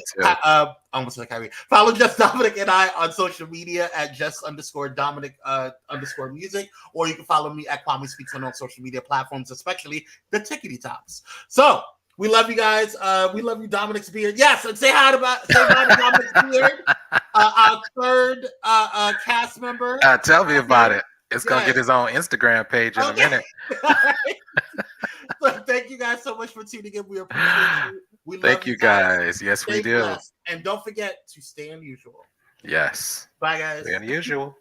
Almost like Kyrie. Follow Just Dominic and I on social media at just_Dominic_music, or you can follow me at Kwame Speaks on all social media platforms, especially the Tickety Tops. So we love you guys. We love you, Dominic's beard. Yes, and say hi to Dominic's beard, our third cast member. Tell me about it. It's gonna get his own Instagram page in a minute. So thank you guys so much for tuning in. We appreciate you. We love thank you guys. Yes, stay we do. Blessed. And don't forget to stay unusual. Yes. Bye, guys. Stay unusual.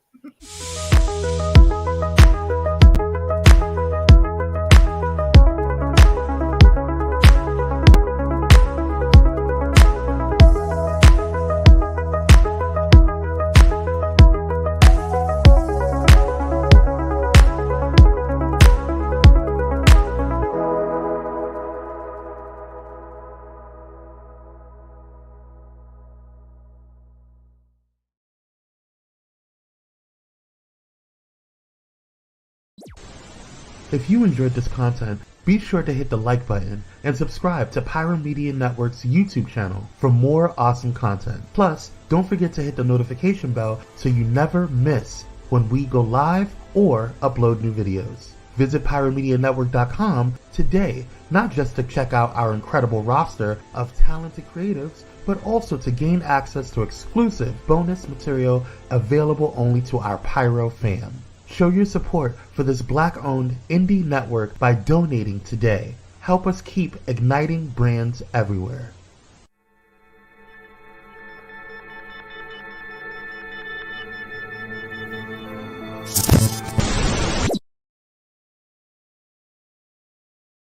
If you enjoyed this content, be sure to hit the like button and subscribe to Pyro Media Network's YouTube channel for more awesome content. Plus, don't forget to hit the notification bell so you never miss when we go live or upload new videos. Visit pyromedianetwork.com today, not just to check out our incredible roster of talented creatives, but also to gain access to exclusive bonus material available only to our Pyro fam. Show your support for this Black-owned indie network by donating today. Help us keep igniting brands everywhere.